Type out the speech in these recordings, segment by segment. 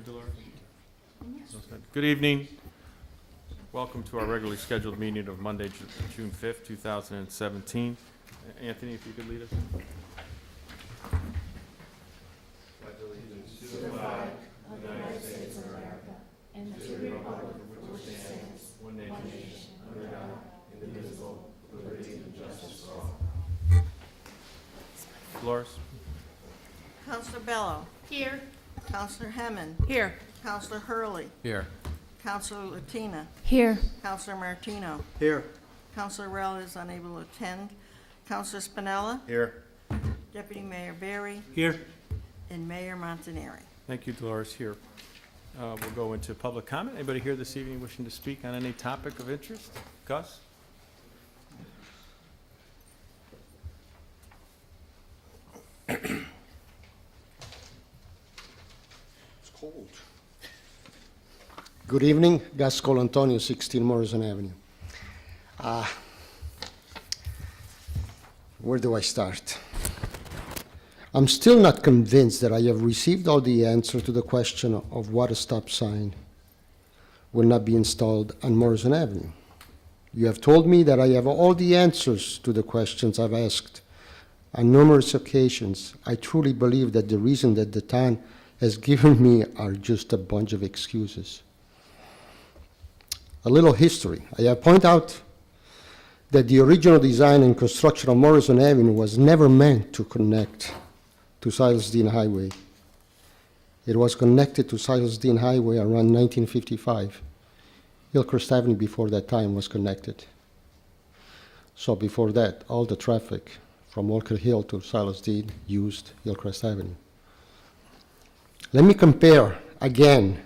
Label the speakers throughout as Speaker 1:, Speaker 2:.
Speaker 1: Dolores? Good evening. Welcome to our regularly scheduled meeting of Monday, June 5th, 2017. Anthony, if you could lead us.
Speaker 2: Pledge allegiance to the flag of the United States of America and to the republic for which it stands, one nation, under God, indivisible, with liberty and justice for all.
Speaker 1: Dolores?
Speaker 3: Counselor Bello.
Speaker 4: Here.
Speaker 3: Counselor Hemmon.
Speaker 4: Here.
Speaker 3: Counselor Hurley.
Speaker 1: Here.
Speaker 3: Counselor Latina.
Speaker 4: Here.
Speaker 3: Counselor Martino.
Speaker 2: Here. Counselor
Speaker 3: Counselor Rell is unable to attend. Counselor Spinella.
Speaker 2: Here.
Speaker 3: Deputy Mayor Barry.
Speaker 2: Here.
Speaker 3: And Mayor Montanari.
Speaker 1: Thank you, Dolores. Here. We'll go into public comment. Anybody here this evening wishing to speak on any topic of interest? Gus?
Speaker 5: Cold. Good evening, Gus Colantonio, 16 Morrison Avenue. Where do I start? I'm still not convinced that I have received all the answer to the question of what a stop sign will not be installed on Morrison Avenue. You have told me that I have all the answers to the questions I've asked on numerous occasions. I truly believe that the reason that the town has given me are just a bunch of excuses. A little history. I have pointed out that the original design and construction of Morrison Avenue was never meant to connect to Silas Deane Highway. It was connected to Silas Deane Highway around 1955. Hillcrest Avenue before that time was connected. So before that, all the traffic from Walker Hill to Silas Deane used Hillcrest Avenue. Let me compare again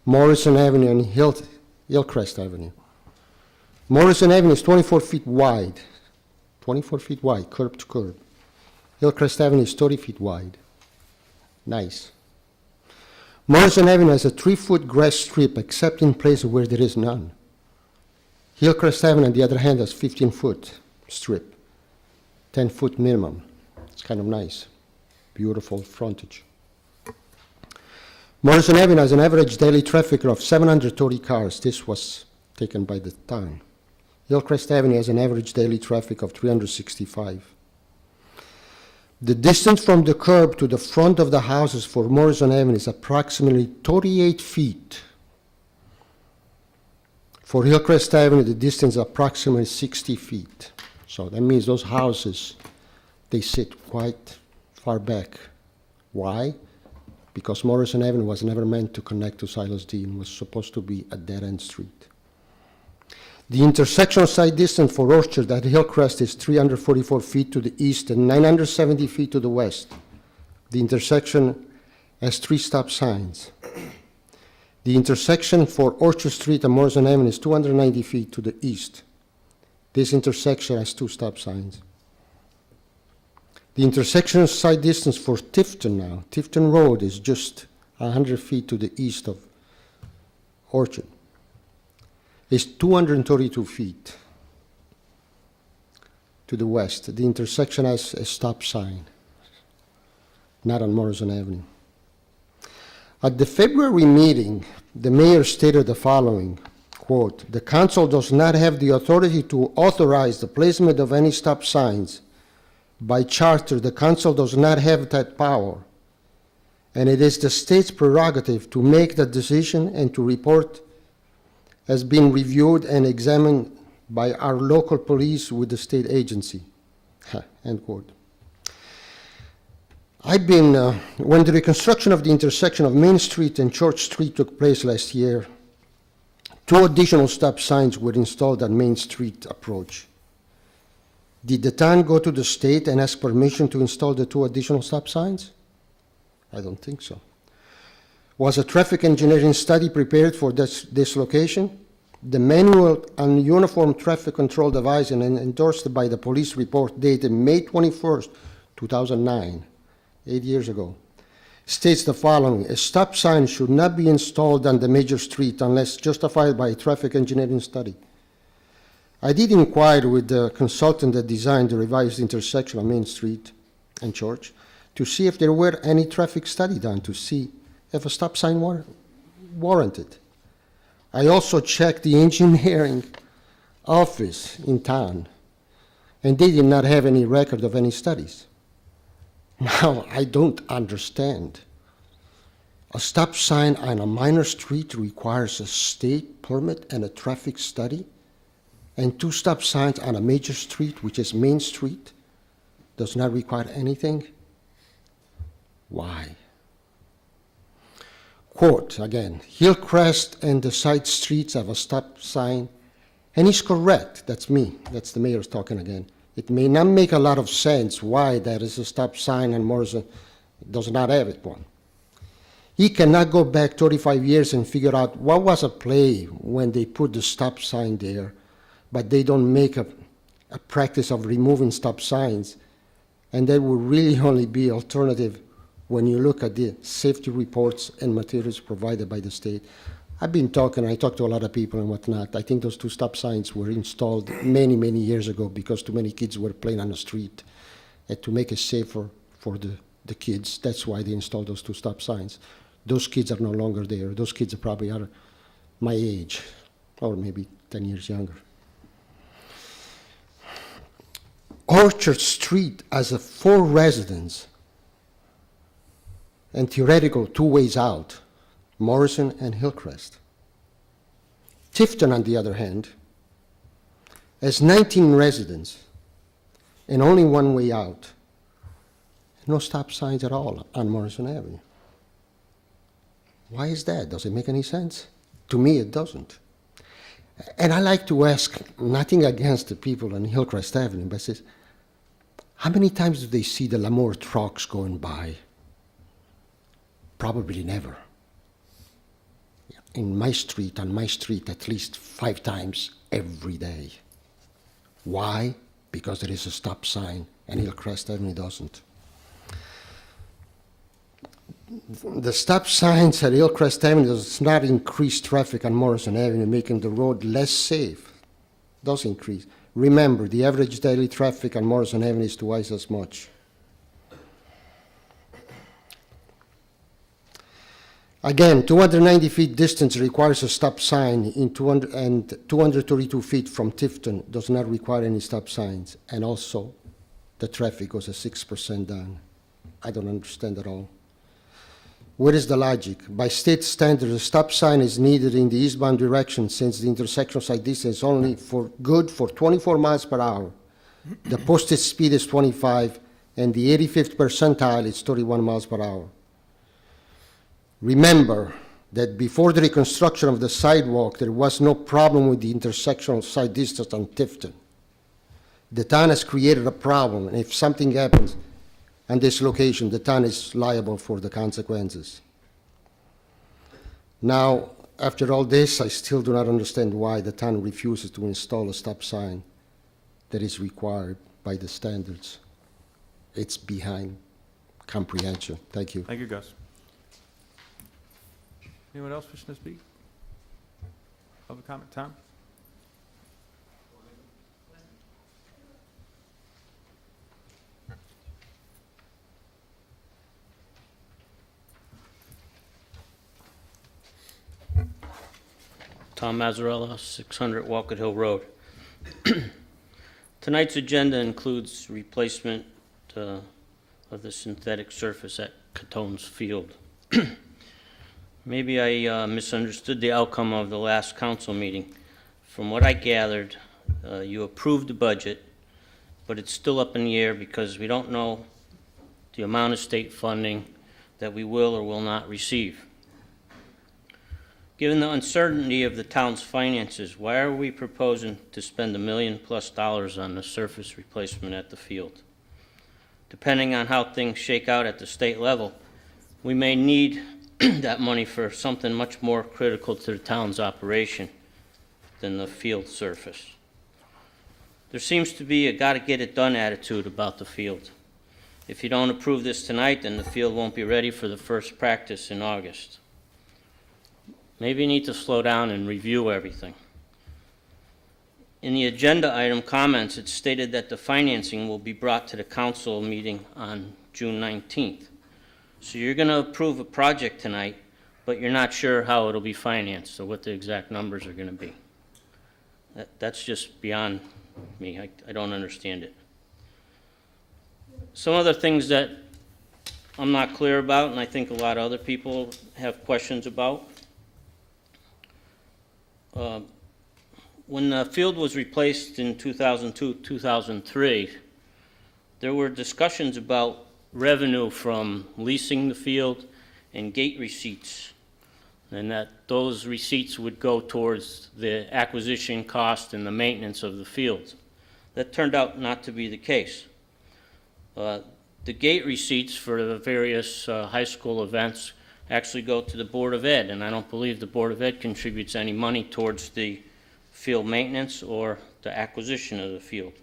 Speaker 5: Morrison Avenue and Hillcrest Avenue. Morrison Avenue is 24 feet wide, curb to curb. Hillcrest Avenue is 30 feet wide. Nice. Morrison Avenue has a 3-foot grass strip except in places where there is none. Hillcrest Avenue, on the other hand, has 15-foot strip, 10-foot minimum. It's kind of nice, beautiful frontage. Morrison Avenue has an average daily traffic of 730 cars. This was taken by the town. Hillcrest Avenue has an average daily traffic of 365. The distance from the curb to the front of the houses for Morrison Avenue is approximately 38 feet. For Hillcrest Avenue, the distance is approximately 60 feet. So that means those houses, they sit quite far back. Why? Because Morrison Avenue was never meant to connect to Silas Deane. It was supposed to be a dead-end street. The intersection side distance for Orchard at Hillcrest is 344 feet to the east and 970 feet to the west. The intersection has 3 stop signs. The intersection for Orchard Street and Morrison Avenue is 290 feet to the east. This intersection has 2 stop signs. The intersection side distance for Tifton Road is just 100 feet to the east of Orchard. It's 232 feet to the west. The intersection has a stop sign, not on Morrison Avenue. At the February meeting, the mayor stated the following, quote, "The council does not have the authority to authorize the placement of any stop signs. By charter, the council does not have that power, and it is the state's prerogative to make that decision and to report has been reviewed and examined by our local police with the state agency." End quote. When the reconstruction of the intersection of Main Street and Church Street took place last year, 2 additional stop signs were installed at Main Street approach. Did the town go to the state and ask permission to install the 2 additional stop signs? I don't think so. Was a traffic engineering study prepared for this location? The manual and uniform traffic control device and endorsed by the police report dated May 21st, 2009, 8 years ago, states the following: a stop sign should not be installed on the major street unless justified by a traffic engineering study. I did inquire with the consultant that designed the revised intersection of Main Street and Church to see if there were any traffic study done to see if a stop sign warranted. I also checked the engineering office in town, and they did not have any record of any studies. Now, I don't understand. A stop sign on a minor street requires a state permit and a traffic study, and 2 stop signs on a major street, which is Main Street, does not require anything? Why? Quote, again, Hillcrest and the side streets have a stop sign, and he's correct. That's me. That's the mayor talking again. It may not make a lot of sense why there is a stop sign and Morrison does not have it one. He cannot go back 35 years and figure out what was a play when they put the stop sign there, but they don't make a practice of removing stop signs, and that would really only be alternative when you look at the safety reports and materials provided by the state. I talked to a lot of people and whatnot. I think those 2 stop signs were installed many, many years ago because too many kids were playing on the street. And to make it safer for the kids, that's why they installed those 2 stop signs. Those kids are no longer there. Those kids are probably are my age, or maybe 10 years younger. Orchard Street has a 4 residents and theoretical 2 ways out, Morrison and Hillcrest. Tifton, on the other hand, has 19 residents and only 1 way out. No stop signs at all on Morrison Avenue. Why is that? Does it make any sense? To me, it doesn't. And I like to ask, nothing against the people on Hillcrest Avenue, but says, how many times do they see the Lamour trucks going by? Probably never. On my street, at least 5 times every day. Why? Because there is a stop sign, and Hillcrest Avenue doesn't. The stop signs at Hillcrest Avenue does not increase traffic on Morrison Avenue, making the road less safe. It does increase. Remember, the average daily traffic on Morrison Avenue is twice as much. Again, 290 feet distance requires a stop sign in 232 feet from Tifton does not require any stop signs. And also, the traffic goes at 6% down. I don't understand at all. What is the logic? By state standards, a stop sign is needed in the eastbound direction since the intersectional side distance is only good for 24 miles per hour. The posted speed is 25, and the 85th percentile is 31 miles per hour. Remember that before the reconstruction of the sidewalk, there was no problem with the intersectional side distance on Tifton. The town has created a problem, and if something happens on this location, the town is liable for the consequences. Now, after all this, I still do not understand why the town refuses to install a stop sign that is required by the standards. It's behind comprehension. Thank you.
Speaker 1: Thank you, Gus. Anyone else wishing to speak? Public comment time?
Speaker 4: Tom Mazzarella, 600 Walcott Hill Road. Tonight's agenda includes replacement of the synthetic surface at Catone's Field. Maybe I misunderstood the outcome of the last council meeting. From what I gathered, you approved the budget, but it's still up in the air because we don't know the amount of state funding that we will or will not receive. Given the uncertainty of the town's finances, why are we proposing to spend $1 million+ on the surface replacement at the field? Depending on how things shake out at the state level, we may need that money for something much more critical to the town's operation than the field surface. There seems to be a gotta-get-it-done attitude about the field. If you don't approve this tonight, then the field won't be ready for the first practice in August. Maybe you need to slow down and review everything. In the agenda item comments, it's stated that the financing will be brought to the council meeting on June 19th. So you're going to approve a project tonight, but you're not sure how it'll be financed, or what the exact numbers are going to be. That's just beyond me. I don't understand it. Some other things that I'm not clear about, and I think a lot of other people have questions about. When the field was replaced in 2002, 2003, there were discussions about revenue from leasing the field and gate receipts, and that those receipts would go towards the acquisition cost and the maintenance of the field. That turned out not to be the case. The gate receipts for the various high school events actually go to the Board of Ed, and I don't believe the Board of Ed contributes any money towards the field maintenance or the acquisition of the field.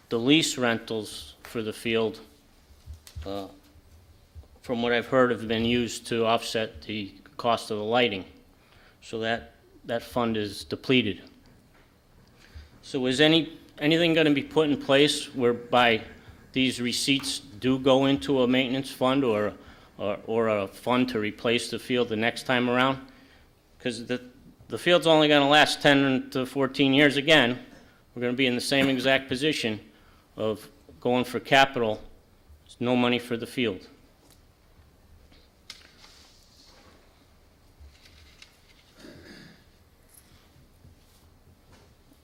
Speaker 4: The lease rentals for the field, from what I've heard, have been used to offset the cost of the lighting. So that fund is depleted. So is anything going to be put in place whereby these receipts do go into a maintenance fund or a fund to replace the field the next time around? Because the field's only going to last 10 to 14 years again. We're going to be in the same exact position of going for capital. There's no money for the field.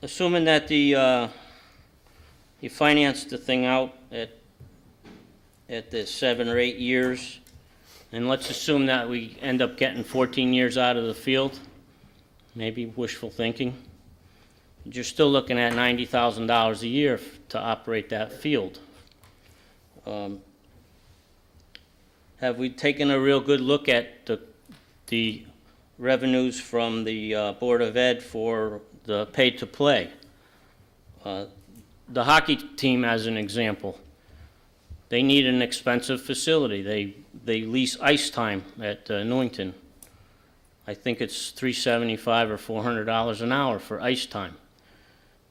Speaker 4: Assuming that you financed the thing out at the 7 or 8 years, and let's assume that we end up getting 14 years out of the field, maybe wishful thinking, you're still looking at $90,000 a year to operate that field. Have we taken a real good look at the revenues from the Board of Ed for the pay-to-play? The hockey team, as an example, they need an expensive facility. They lease ice time at Newington. I think it's $375 or $400 an hour for ice time.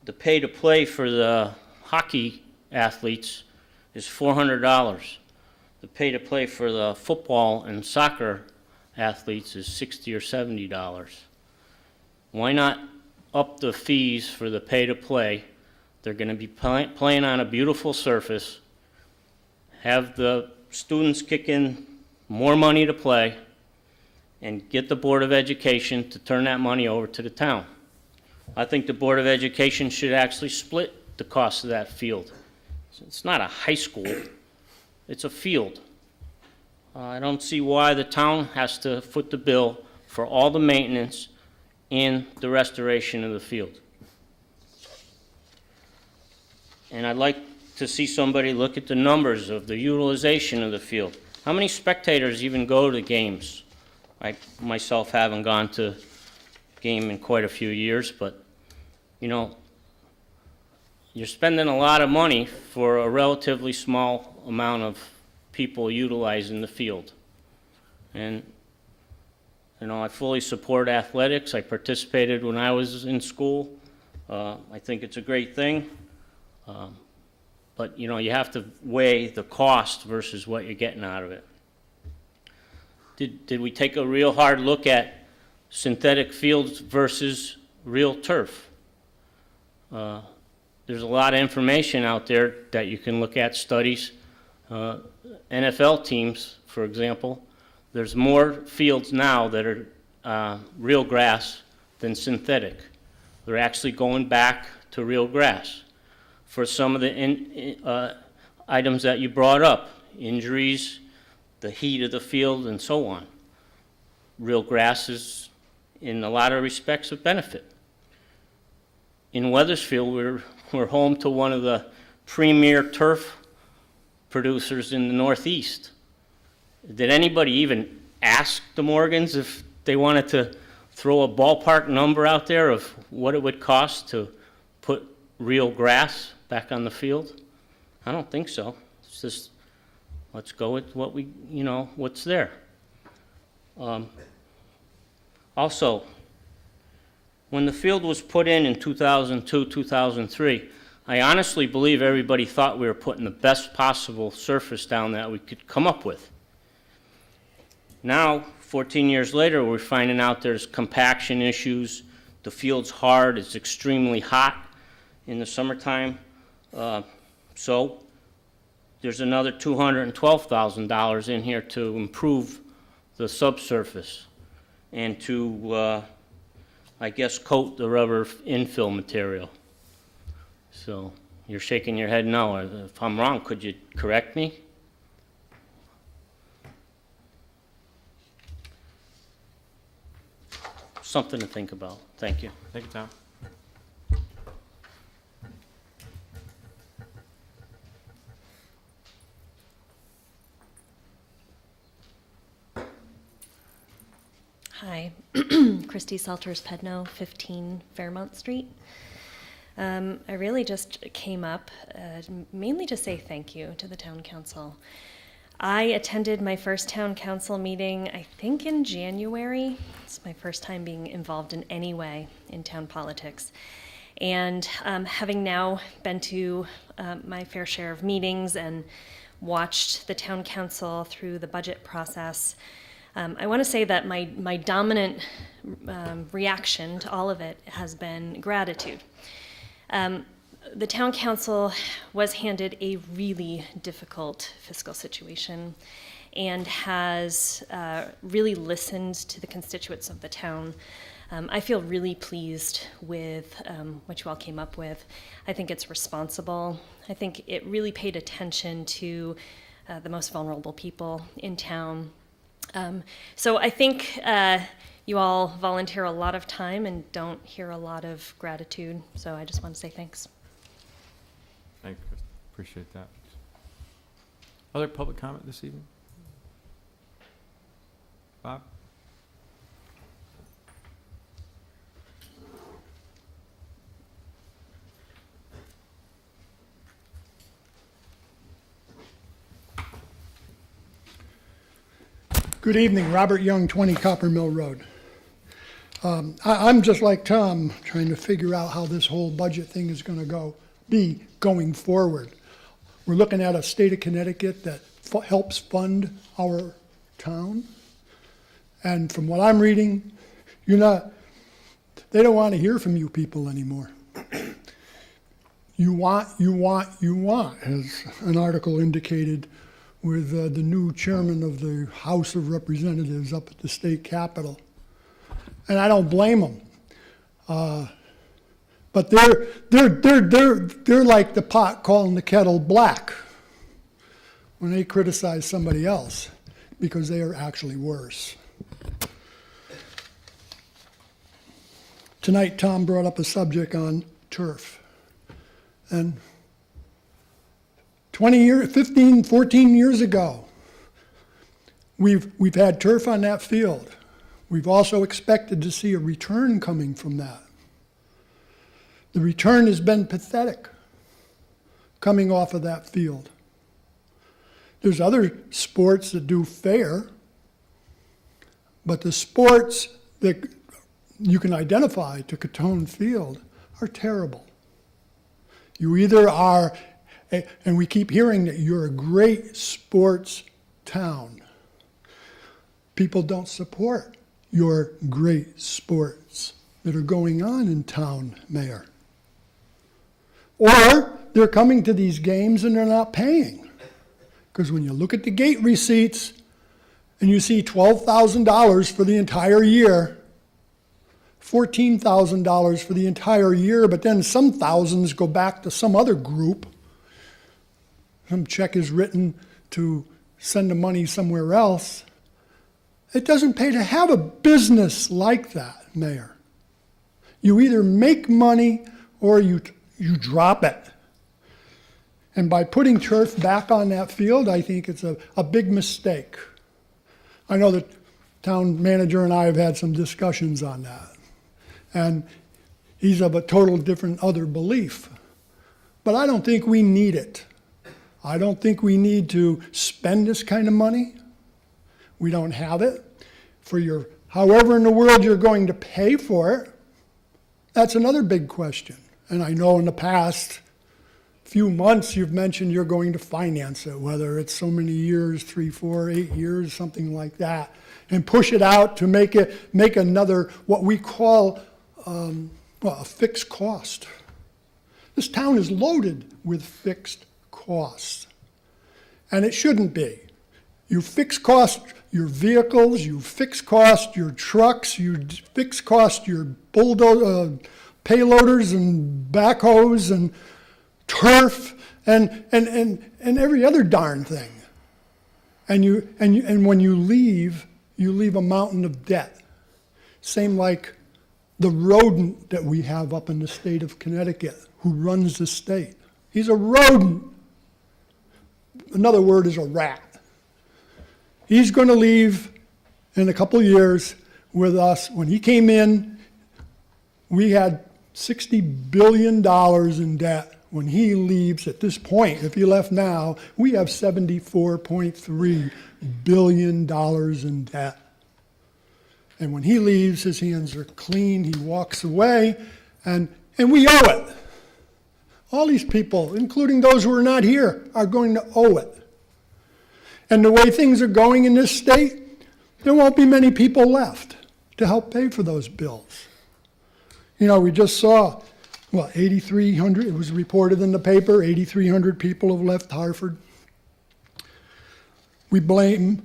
Speaker 4: The pay-to-play for the hockey athletes is $400. The pay-to-play for the football and soccer athletes is $60 or $70. Why not up the fees for the pay-to-play? They're going to be playing on a beautiful surface, have the students kick in more money to play, and get the Board of Education to turn that money over to the town. I think the Board of Education should actually split the cost of that field. It's not a high school, it's a field. I don't see why the town has to foot the bill for all the maintenance and the restoration of the field. And I'd like to see somebody look at the numbers of the utilization of the field. How many spectators even go to games? I myself haven't gone to a game in quite a few years, but you know, you're spending a lot of money for a relatively small amount of people utilizing the field. And you know, I fully support athletics. I participated when I was in school. I think it's a great thing. But you know, you have to weigh the cost versus what you're getting out of it. Did we take a real hard look at synthetic fields versus real turf? There's a lot of information out there that you can look at, studies. NFL teams, for example, there's more fields now that are real grass than synthetic. They're actually going back to real grass. For some of the items that you brought up, injuries, the heat of the field, and so on. Real grass is, in a lot of respects, a benefit. In Wethersfield, we're home to one of the premier turf producers in the Northeast. Did anybody even ask the Morgans if they wanted to throw a ballpark number out there of what it would cost to put real grass back on the field? I don't think so. It's just, let's go with what we, you know, what's there. Also, when the field was put in 2002, 2003, I honestly believe everybody thought we were putting the best possible surface down that we could come up with. Now, 14 years later, we're finding out there's compaction issues. The field's hard, it's extremely hot in the summertime. So there's another $212,000 in here to improve the subsurface and to, I guess, coat the rubber infill material. So you're shaking your head no. If I'm wrong, could you correct me? Something to think about. Thank you.
Speaker 1: Thank you, Tom.
Speaker 6: Hi, Christy Salters-Pedno, 15 Fairmount Street. I really just came up mainly to say thank you to the town council. I attended my first town council meeting, I think in January. It's my first time being involved in any way in town politics. And having now been to my fair share of meetings and watched the town council through the budget process, I want to say that my dominant reaction to all of it has been gratitude. The town council was handed a really difficult fiscal situation and has really listened to the constituents of the town. I feel really pleased with what you all came up with. I think it's responsible. I think it really paid attention to the most vulnerable people in town. So I think you all volunteer a lot of time and don't hear a lot of gratitude. So I just want to say thanks.
Speaker 1: Thank you, Chris. Appreciate that. Other public comment this evening? Bob?
Speaker 7: Good evening, Robert Young, 20 Copper Mill Road. I'm just like Tom, trying to figure out how this whole budget thing is going to be going forward. We're looking at a state of Connecticut that helps fund our town. And from what I'm reading, they don't want to hear from you people anymore. You want, as an article indicated with the new chairman of the House of Representatives up at the state capitol. And I don't blame them. But they're like the pot calling the kettle black when they criticize somebody else, because they are actually worse. Tonight, Tom brought up a subject on turf. And 15, 14 years ago, we've had turf on that field. We've also expected to see a return coming from that. The return has been pathetic coming off of that field. There's other sports that do fair, but the sports that you can identify to Catone Field are terrible. You either are, and we keep hearing that you're a great sports town. People don't support your great sports that are going on in town, Mayor. Or they're coming to these games and they're not paying. Because when you look at the gate receipts and you see $12,000 for the entire year, $14,000 for the entire year, but then some thousands go back to some other group. Some check is written to send the money somewhere else. It doesn't pay to have a business like that, Mayor. You either make money or you drop it. And by putting turf back on that field, I think it's a big mistake. I know the town manager and I have had some discussions on that. And he's of a total different other belief. But I don't think we need it. I don't think we need to spend this kind of money. We don't have it. For your, however in the world you're going to pay for it, that's another big question. And I know in the past, few months you've mentioned you're going to finance it, whether it's so many years, 3, 4, 8 years, something like that, and push it out to make another, what we call, a fixed cost. This town is loaded with fixed costs, and it shouldn't be. You fix cost your vehicles, you fix cost your trucks, you fix cost your payloaders and backhoes and turf and every other darn thing. And when you leave a mountain of debt. Same like the rodent that we have up in the state of Connecticut who runs the state. He's a rodent. Another word is a rat. He's going to leave in a couple of years with us. When he came in, we had $60 billion in debt. When he leaves at this point, if he left now, we have $74.3 billion in debt. And when he leaves, his hands are clean, he walks away, and we owe it. All these people, including those who are not here, are going to owe it. And the way things are going in this state, there won't be many people left to help pay for those bills. You know, we just saw, 8,300, it was reported in the paper, 8,300 people have left Hartford. We blame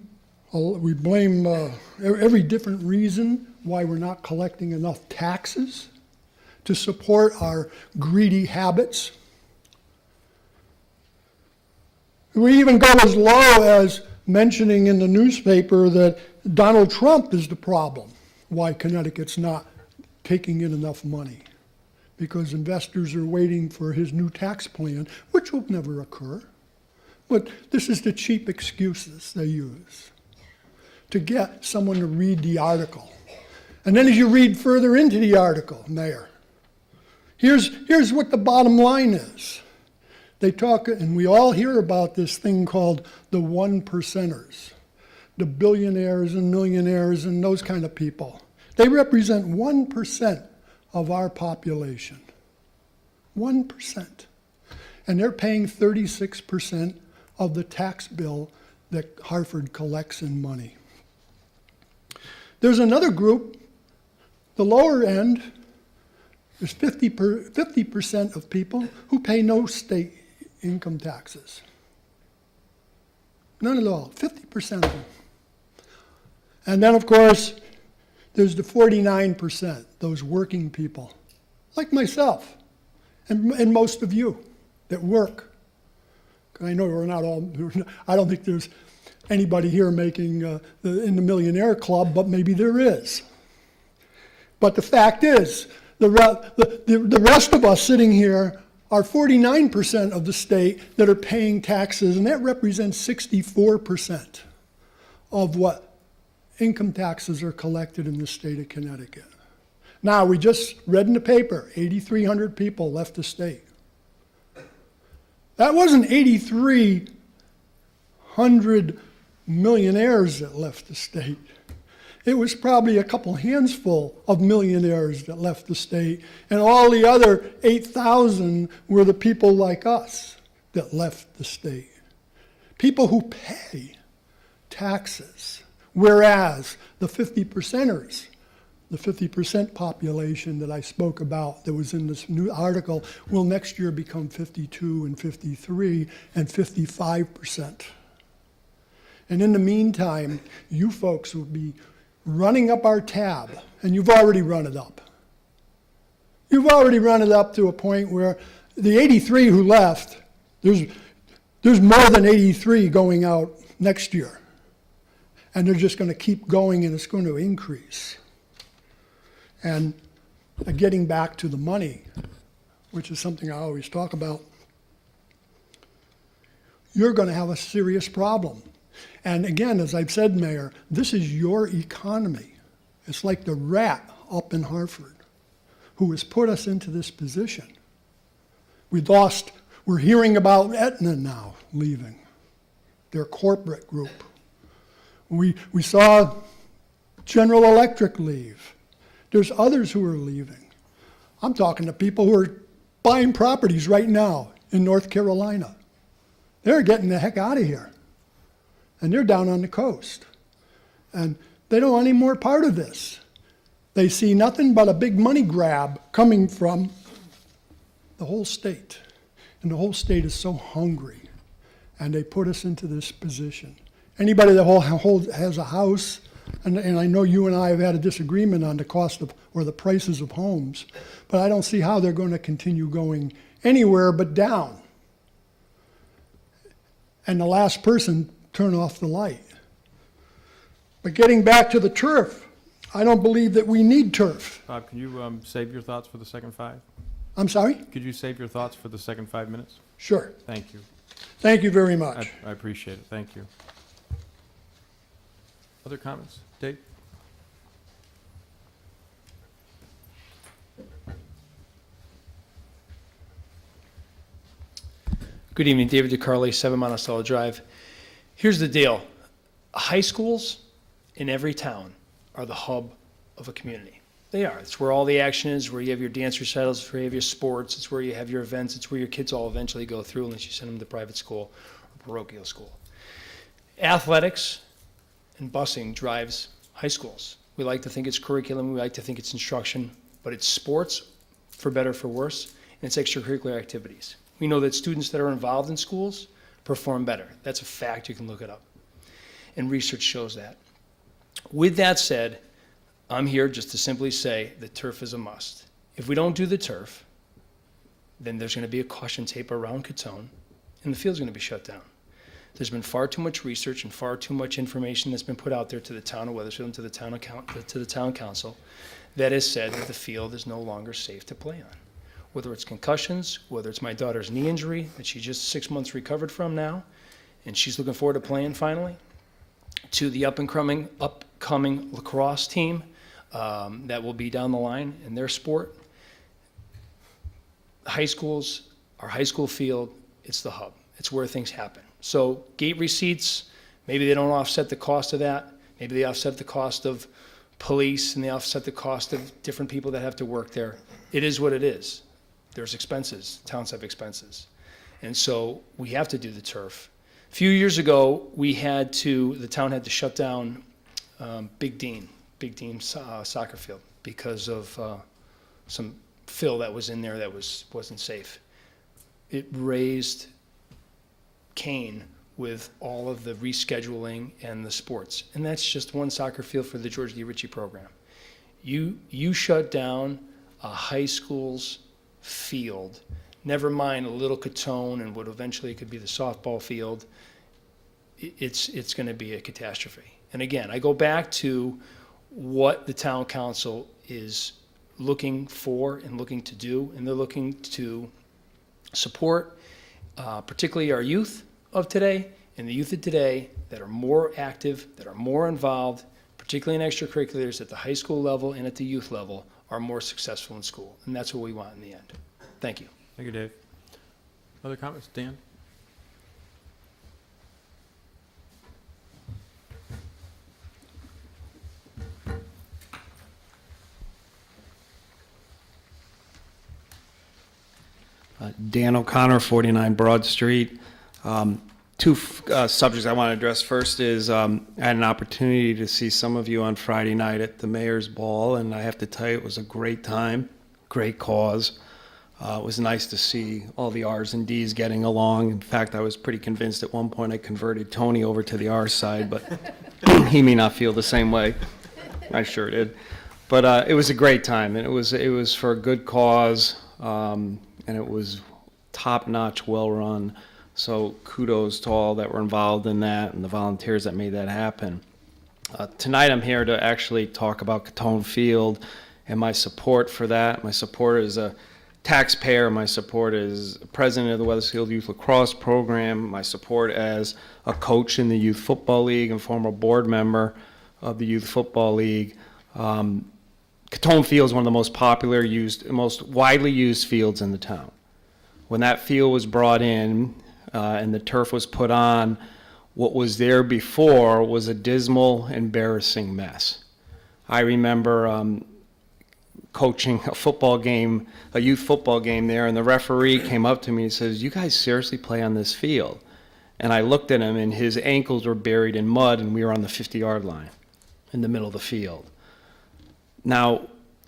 Speaker 7: every different reason why we're not collecting enough taxes to support our greedy habits. We even go as low as mentioning in the newspaper that Donald Trump is the problem, why Connecticut's not taking in enough money, because investors are waiting for his new tax plan, which will never occur. But this is the cheap excuses they use to get someone to read the article. And then as you read further into the article, Mayor, here's what the bottom line is. They talk, and we all hear about this thing called the 1%ers, the billionaires and millionaires and those kind of people. They represent 1% of our population. 1%. And they're paying 36% of the tax bill that Hartford collects in money. There's another group, the lower end, there's 50% of people who pay no state income taxes. None at all, 50% of them. And then, of course, there's the 49%, those working people, like myself, and most of you that work. I know we're not all, I don't think there's anybody here making in the millionaire club, but maybe there is. But the fact is, the rest of us sitting here are 49% of the state that are paying taxes, and that represents 64% of what income taxes are collected in the state of Connecticut. Now, we just read in the paper, 8,300 people left the state. That wasn't 8,300 millionaires that left the state. It was probably a couple handful of millionaires that left the state, and all the other 8,000 were the people like us that left the state. People who pay taxes, whereas the 50%ers, the 50% population that I spoke about that was in this new article will next year become 52 and 53 and 55%. And in the meantime, you folks will be running up our tab, and you've already run it up. You've already run it up to a point where the 83 who left, there's more than 83 going out next year. And they're just going to keep going, and it's going to increase. And getting back to the money, which is something I always talk about, you're going to have a serious problem. And again, as I've said, Mayor, this is your economy. It's like the rat up in Hartford who has put us into this position. We're hearing about Aetna now leaving, their corporate group. We saw General Electric leave. There's others who are leaving. I'm talking to people who are buying properties right now in North Carolina. They're getting the heck out of here. And they're down on the coast. And they don't want any more part of this. They see nothing but a big money grab coming from the whole state. And the whole state is so hungry. And they put us into this position. Anybody that has a house, and I know you and I have had a disagreement on the cost of, or the prices of homes, but I don't see how they're going to continue going anywhere but down. And the last person turn off the light. But getting back to the turf, I don't believe that we need turf.
Speaker 1: Bob, can you save your thoughts for the second 5?
Speaker 7: I'm sorry?
Speaker 1: Could you save your thoughts for the second 5 minutes?
Speaker 7: Sure.
Speaker 1: Thank you.
Speaker 7: Thank you very much.
Speaker 1: I appreciate it. Thank you. Other comments? Dave?
Speaker 8: Good evening, David DeCarli, 7 Monticello Drive. Here's the deal. High schools in every town are the hub of a community. They are. It's where all the action is, where you have your dance recitals, it's where you have your sports, it's where you have your events, it's where your kids all eventually go through unless you send them to private school or parochial school. Athletics and busing drives high schools. We like to think it's curriculum, we like to think it's instruction, but it's sports, for better or for worse, and it's extracurricular activities. We know that students that are involved in schools perform better. That's a fact, you can look it up. And research shows that. With that said, I'm here just to simply say that turf is a must. If we don't do the turf, then there's going to be a caution tape around Catone, and the field's going to be shut down. There's been far too much research and far too much information that's been put out there to the town of Wethersfield and to the town council that has said that the field is no longer safe to play on. Whether it's concussions, whether it's my daughter's knee injury that she just 6 months recovered from now, and she's looking forward to playing finally, to the upcoming lacrosse team that will be down the line in their sport. High schools, our high school field, it's the hub. It's where things happen. So gate receipts, maybe they don't offset the cost of that. Maybe they offset the cost of police and they offset the cost of different people that have to work there. It is what it is. There's expenses. Towns have expenses. And so we have to do the turf. A few years ago, the town had to shut down Big Dean soccer field because of some fill that was in there that wasn't safe. It raised Cain with all of the rescheduling and the sports. And that's just one soccer field for the George D. Ritchie program. You shut down a high school's field, never mind a little Catone and what eventually could be the softball field, it's going to be a catastrophe. And again, I go back to what the town council is looking for and looking to do, and they're looking to support particularly our youth of today and the youth of today that are more active, that are more involved, particularly in extracurriculars at the high school level and at the youth level, are more successful in school. And that's what we want in the end. Thank you.
Speaker 1: Thank you, Dave. Other comments? Dan?
Speaker 9: Dan O'Connor, 49 Broad Street. Two subjects I want to address. First is I had an opportunity to see some of you on Friday night at the Mayor's Ball, and I have to tell you it was a great time, great cause. It was nice to see all the R's and D's getting along. In fact, I was pretty convinced at one point I converted Tony over to the R side, but he may not feel the same way. I sure did. But it was a great time, and it was for a good cause, and it was top-notch, well-run. So kudos to all that were involved in that and the volunteers that made that happen. Tonight I'm here to actually talk about Catone Field and my support for that. My support as a taxpayer, my support as president of the Wethersfield Youth Lacrosse Program, my support as a coach in the Youth Football League and former board member of the Youth Football League. Catone Field is one of the most popular, most widely used fields in the town. When that field was brought in, and the turf was put on, what was there before was a dismal, embarrassing mess. I remember coaching a football game, a youth football game there, and the referee came up to me and says, "You guys seriously play on this field?" And I looked at him, and his ankles were buried in mud, and we were on the 50-yard line in the middle of the field. Now,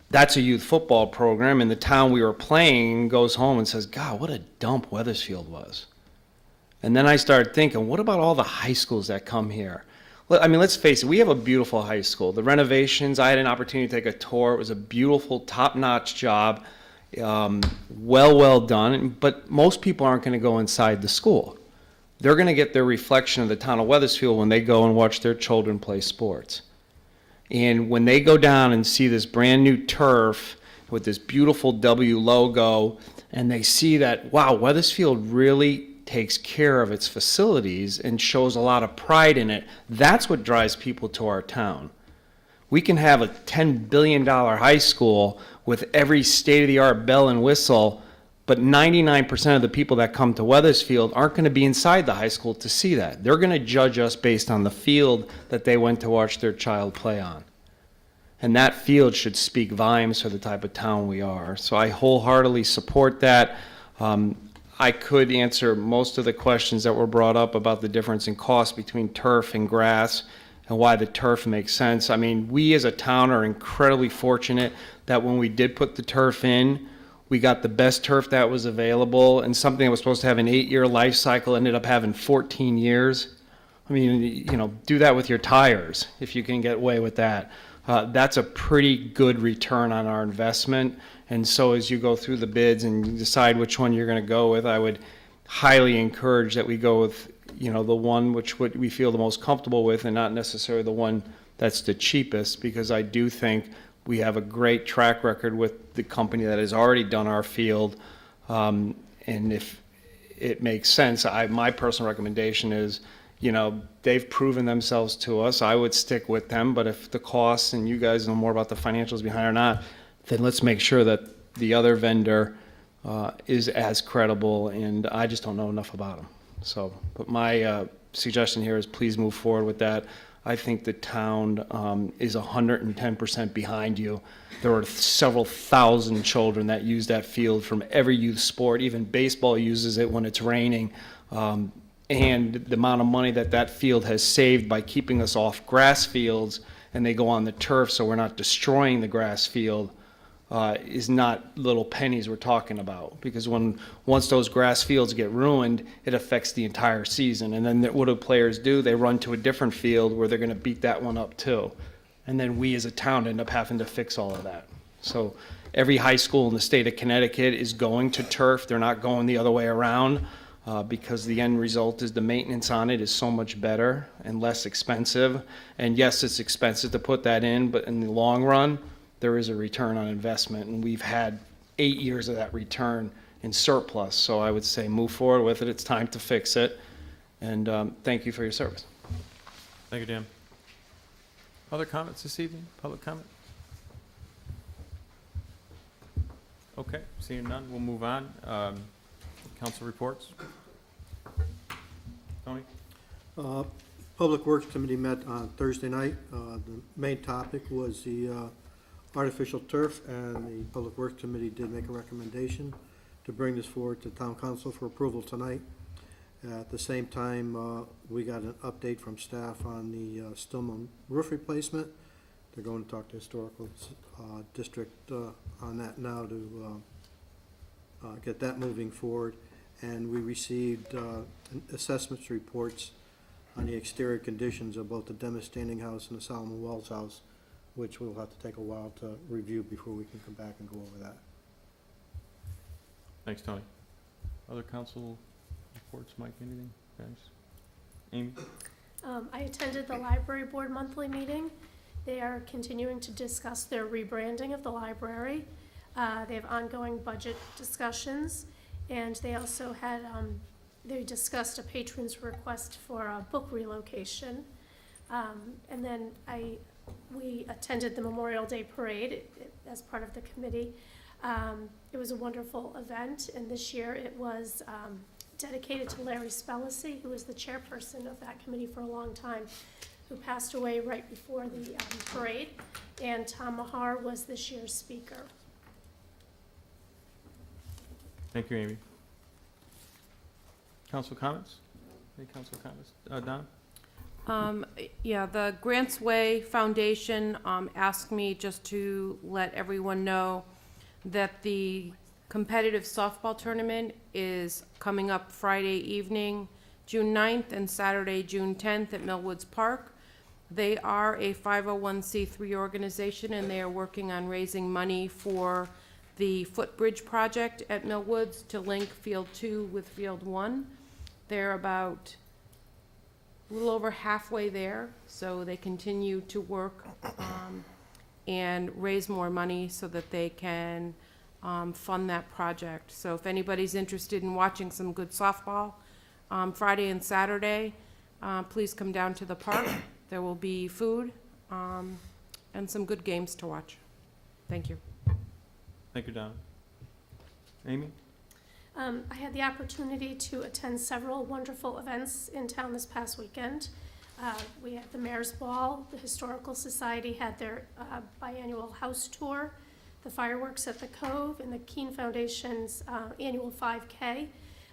Speaker 9: that's a youth football program, and the town we were playing goes home and says, "God, what a dump Wethersfield was." And then I started thinking, what about all the high schools that come here? I mean, let's face it, we have a beautiful high school. The renovations, I had an opportunity to take a tour. It was a beautiful, top-notch job, well done. But most people aren't going to go inside the school. They're going to get their reflection of the town of Wethersfield when they go and watch their children play sports. And when they go down and see this brand-new turf with this beautiful W logo, and they see that, wow, Wethersfield really takes care of its facilities and shows a lot of pride in it, that's what drives people to our town. We can have a $10 billion high school with every state-of-the-art bell and whistle, but 99% of the people that come to Wethersfield aren't going to be inside the high school to see that. They're going to judge us based on the field that they went to watch their child play on. And that field should speak volumes for the type of town we are. So I wholeheartedly support that. I could answer most of the questions that were brought up about the difference in cost between turf and grass and why the turf makes sense. I mean, we as a town are incredibly fortunate that when we did put the turf in, we got the best turf that was available, and something that was supposed to have an 8-year life cycle ended up having 14 years. I mean, you know, do that with your tires if you can get away with that. That's a pretty good return on our investment. And so as you go through the bids and you decide which one you're going to go with, I would highly encourage that we go with, you know, the one which we feel the most comfortable with and not necessarily the one that's the cheapest, because I do think we have a great track record with the company that has already done our field. And if it makes sense, my personal recommendation is, you know, they've proven themselves to us. I would stick with them, but if the costs, and you guys know more about the financials behind or not, then let's make sure that the other vendor is as credible, and I just don't know enough about them. So, but my suggestion here is please move forward with that. I think the town is 110% behind you. There are several thousand children that use that field from every youth sport. Even baseball uses it when it's raining. And the amount of money that that field has saved by keeping us off grass fields, and they go on the turf so we're not destroying the grass field, is not little pennies we're talking about. Because once those grass fields get ruined, it affects the entire season. And then what do players do? They run to a different field where they're going to beat that one up too. And then we as a town end up having to fix all of that. So every high school in the state of Connecticut is going to turf. They're not going the other way around. Because the end result is the maintenance on it is so much better and less expensive. And yes, it's expensive to put that in, but in the long run, there is a return on investment. And we've had 8 years of that return in surplus. So I would say move forward with it. It's time to fix it. And thank you for your service.
Speaker 1: Thank you, Dan. Other comments this evening? Public comment? Okay, seeing none, we'll move on. Council reports. Tony?
Speaker 10: Public Works Committee met on Thursday night. The main topic was the artificial turf, and the Public Works Committee did make a recommendation to bring this forward to Town Council for approval tonight. At the same time, we got an update from staff on the Stillman roof replacement. They're going to talk to Historical District on that now to get that moving forward. And we received assessments reports on the exterior conditions of both the Demis Standing House and the Solomon Wells House, which we'll have to take a while to review before we can come back and go over that.
Speaker 1: Thanks, Tony. Other council reports, Mike, anything? Guys? Amy?
Speaker 2: I attended the library board monthly meeting. They are continuing to discuss their rebranding of the library. They have ongoing budget discussions, and they also had, they discussed a patron's request for a book relocation. And then we attended the Memorial Day Parade as part of the committee. It was a wonderful event, and this year it was dedicated to Larry Spellacy, who was the chairperson of that committee for a long time, who passed away right before the parade, and Tom Mahar was this year's speaker.
Speaker 1: Thank you, Amy. Council comments? Any council comments? Don?
Speaker 2: Yeah, the Grants Way Foundation asked me just to let everyone know that the competitive softball tournament is coming up Friday evening, June 9th, and Saturday, June 10th at Millwoods Park. They are a 501c3 organization, and they are working on raising money for the footbridge project at Millwoods to link Field 2 with Field 1. They're about a little over halfway there, so they continue to work and raise more money so that they can fund that project. So if anybody's interested in watching some good softball Friday and Saturday, please come down to the park. There will be food and some good games to watch. Thank you.
Speaker 1: Thank you, Don. Amy?
Speaker 11: I had the opportunity to attend several wonderful events in town this past weekend. We had the Mayor's Ball, the Historical Society had their biannual house tour, the fireworks at the Cove, and the Keene Foundation's annual 5K.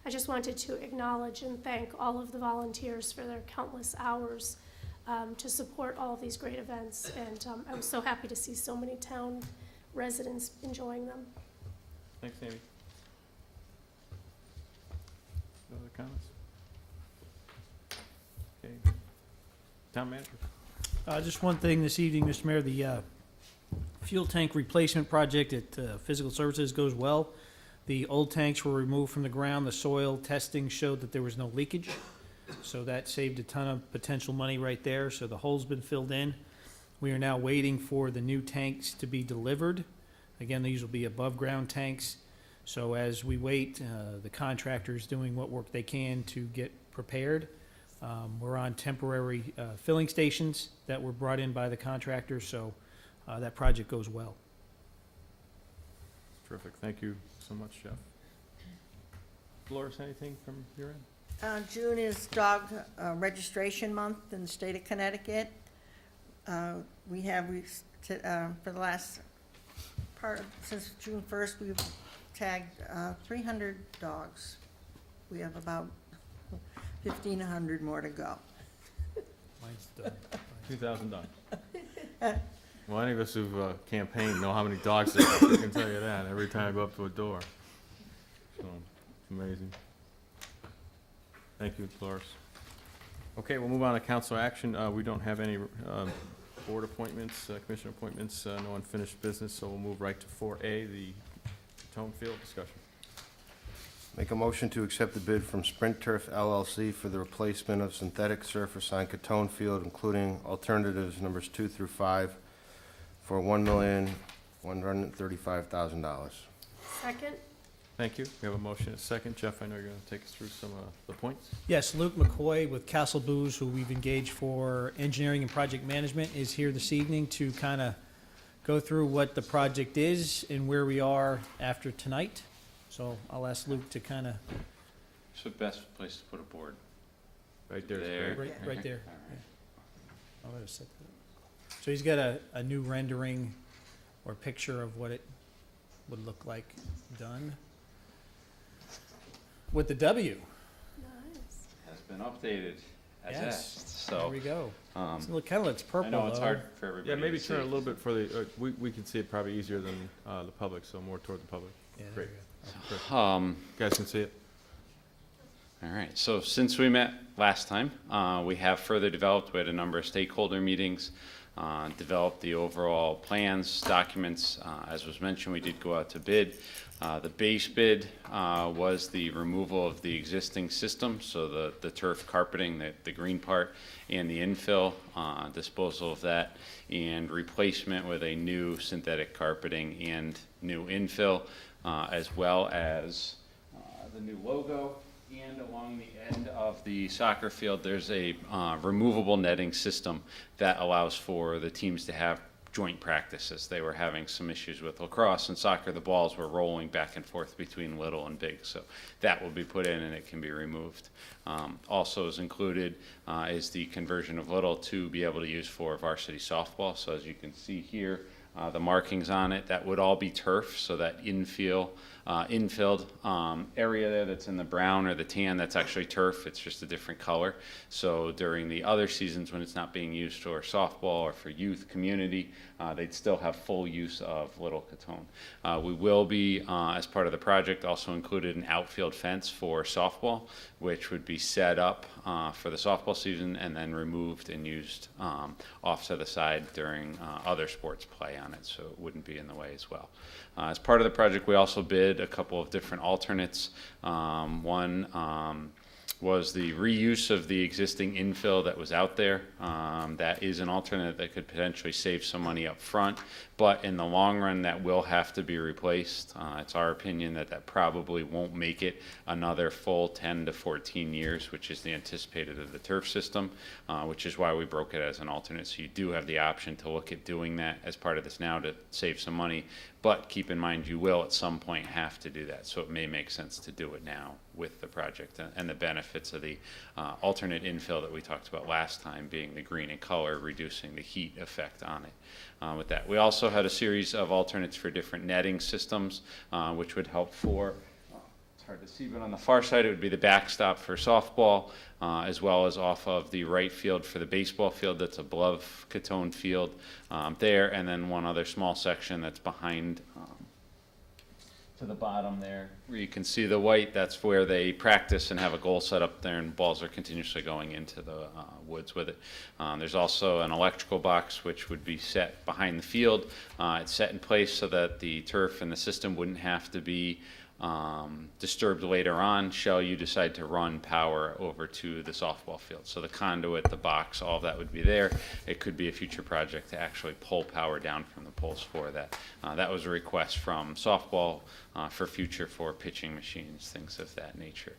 Speaker 11: I just wanted to acknowledge and thank all of the volunteers for their countless hours to support all of these great events, and I was so happy to see so many town residents enjoying them.
Speaker 1: Thanks, Amy. No other comments? Okay. Town manager?
Speaker 12: Just one thing this evening, Mr. Mayor, the fuel tank replacement project at Physical Services goes well. The old tanks were removed from the ground. The soil testing showed that there was no leakage, so that saved a ton of potential money right there. So the hole's been filled in. We are now waiting for the new tanks to be delivered. Again, these will be above-ground tanks. So as we wait, the contractor's doing what work they can to get prepared. We're on temporary filling stations that were brought in by the contractor, so that project goes well.
Speaker 1: Terrific. Thank you so much, Jeff. Dolores, anything from your end?
Speaker 3: June is dog registration month in the state of Connecticut. We have, for the last part, since June 1st, we've tagged 300 dogs. We have about 1,500 more to go.
Speaker 12: Mine's done.
Speaker 1: 2,000 dogs. Well, any of us who've campaigned know how many dogs there are. I can tell you that every time I go up to a door. So, it's amazing. Thank you, Dolores. Okay, we'll move on to council action. We don't have any board appointments, commission appointments, no unfinished business, so we'll move right to 4A, the Tone Field discussion.
Speaker 13: Make a motion to accept the bid from Sprint Turf LLC for the replacement of synthetic surface on Catone Field, including alternatives numbers 2 through 5, for $1,135,000.
Speaker 11: Second?
Speaker 1: Thank you. We have a motion and a second. Jeff, I know you're going to take us through some of the points.
Speaker 12: Yes, Luke McCoy with Castle Booze, who we've engaged for engineering and project management, is here this evening to kind of go through what the project is and where we are after tonight. So I'll ask Luke to kind of,
Speaker 14: What's the best place to put a board?
Speaker 1: Right there.
Speaker 14: There.
Speaker 12: right there.
Speaker 14: All right.
Speaker 12: I'll let us set that up. So he's got a new rendering or picture of what it would look like done with the W.
Speaker 11: Nice.
Speaker 14: Has been updated as
Speaker 12: Yes.
Speaker 14: asked,
Speaker 12: There
Speaker 14: so.
Speaker 12: we go.
Speaker 14: um,
Speaker 12: So it kind of looks purple,
Speaker 14: I know it's
Speaker 12: though.
Speaker 14: hard for everybody
Speaker 1: Yeah,
Speaker 14: to
Speaker 1: maybe
Speaker 14: see.
Speaker 1: turn it a little bit for the, we can see it probably easier than the public, so more toward the public.
Speaker 12: Yeah, there
Speaker 1: Great.
Speaker 12: we go.
Speaker 1: Great.
Speaker 14: Um,
Speaker 1: You guys can see it?
Speaker 14: All right, so since we met last time, we have further developed, we had a number of stakeholder meetings, developed the overall plans, documents. As was mentioned, we did go out to bid. The base bid was the removal of the existing system, so the turf carpeting, the green part, and the infill, disposal of that, and replacement with a new synthetic carpeting and new infill, as well as the new logo. And along the end of the soccer field, there's a removable netting system that allows for the teams to have joint practices. They were having some issues with lacrosse and soccer. The balls were rolling back and forth between little and big. So that will be put in and it can be removed. Also is included is the conversion of little to be able to use for varsity softball. So as you can see here, the markings on it, that would all be turf, so that infill infilled area there that's in the brown or the tan, that's actually turf. It's just a different color. So during the other seasons when it's not being used for softball or for youth community, they'd still have full use of Little Catone. We will be, as part of the project, also included an outfield fence for softball, which would be set up for the softball season and then removed and used off to the side during other sports play on it, so it wouldn't be in the way as well. As part of the project, we also bid a couple of different alternates. One was the reuse of the existing infill that was out there. That is an alternate that could potentially save some money up front, but in the long run, that will have to be replaced. It's our opinion that that probably won't make it another full 10 to 14 years, which is the anticipated of the turf system, which is why we broke it as an alternate. So you do have the option to look at doing that as part of this now to save some money, but keep in mind you will at some point have to do that. So it may make sense to do it now with the project and the benefits of the alternate infill that we talked about last time being the green in color, reducing the heat effect on it. With that, we also had a series of alternates for different netting systems, which would help for, it's hard to see, but on the far side it would be the backstop for softball, as well as off of the right field for the baseball field that's above Catone Field there, and then one other small section that's behind to the bottom there, where you can see the white. That's where they practice and have a goal set up there, and balls are continuously going into the woods with it. There's also an electrical box which would be set behind the field. It's set in place so that the turf and the system wouldn't have to be disturbed later on, shall you decide to run power over to the softball field. So the conduit, the box, all of that would be there. It could be a future project to actually pull power down from the poles for that. That was a request from softball for future for pitching machines, things of that nature.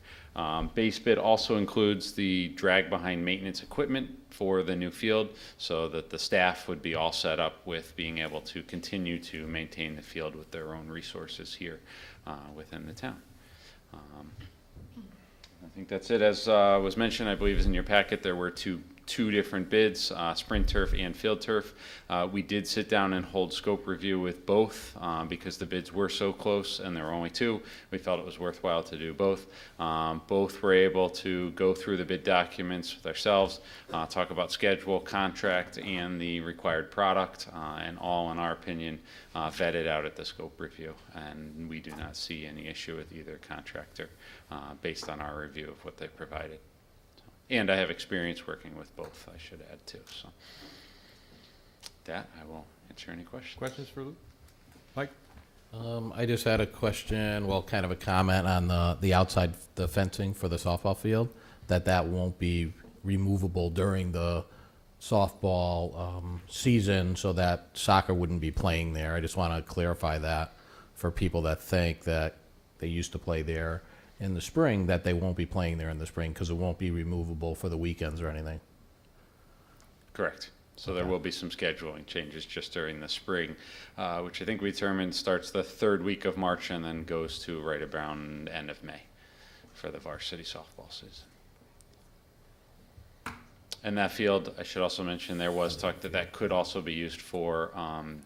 Speaker 14: Base bid also includes the drag behind maintenance equipment for the new field, so that the staff would be all set up with being able to continue to maintain the field with their own resources here within the town. I think that's it. As was mentioned, I believe is in your packet, there were two different bids, sprint turf and field turf. We did sit down and hold scope review with both because the bids were so close and there were only two. We felt it was worthwhile to do both. Both were able to go through the bid documents with ourselves, talk about schedule, contract, and the required product, and all, in our opinion, vetted out at the scope review. And we do not see any issue with either contractor based on our review of what they provided. And I have experience working with both, I should add, too. So that, I will answer any questions.
Speaker 1: Questions for Luke? Mike?
Speaker 15: I just had a question, well, kind of a comment on the outside, the fencing for the softball field, that won't be removable during the softball season, so that soccer wouldn't be playing there. I just want to clarify that for people that think that they used to play there in the spring, that they won't be playing there in the spring because it won't be removable for the weekends or anything.
Speaker 14: Correct. So there will be some scheduling changes just during the spring, which I think we determined starts the third week of March and then goes to right around end of May for the varsity softball season. And that field, I should also mention, there was talk that that could also be used for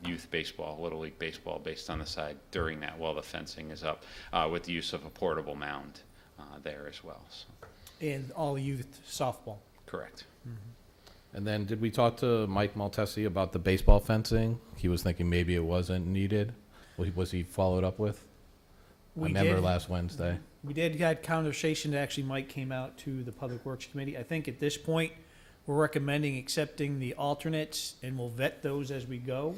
Speaker 14: youth baseball, Little League baseball, based on the side during that while the fencing is up, with the use of a portable mound there as well. So.
Speaker 12: And all youth softball.
Speaker 14: Correct.
Speaker 12: Mm-hmm.
Speaker 15: And then did we talk to Mike Maltesi about the baseball fencing? He was thinking maybe it wasn't needed. Was he followed up with? I remember last Wednesday.
Speaker 12: We did had conversation that actually Mike came out to the Public Works Committee. I think at this point, we're recommending accepting the alternates, and we'll vet those as we go.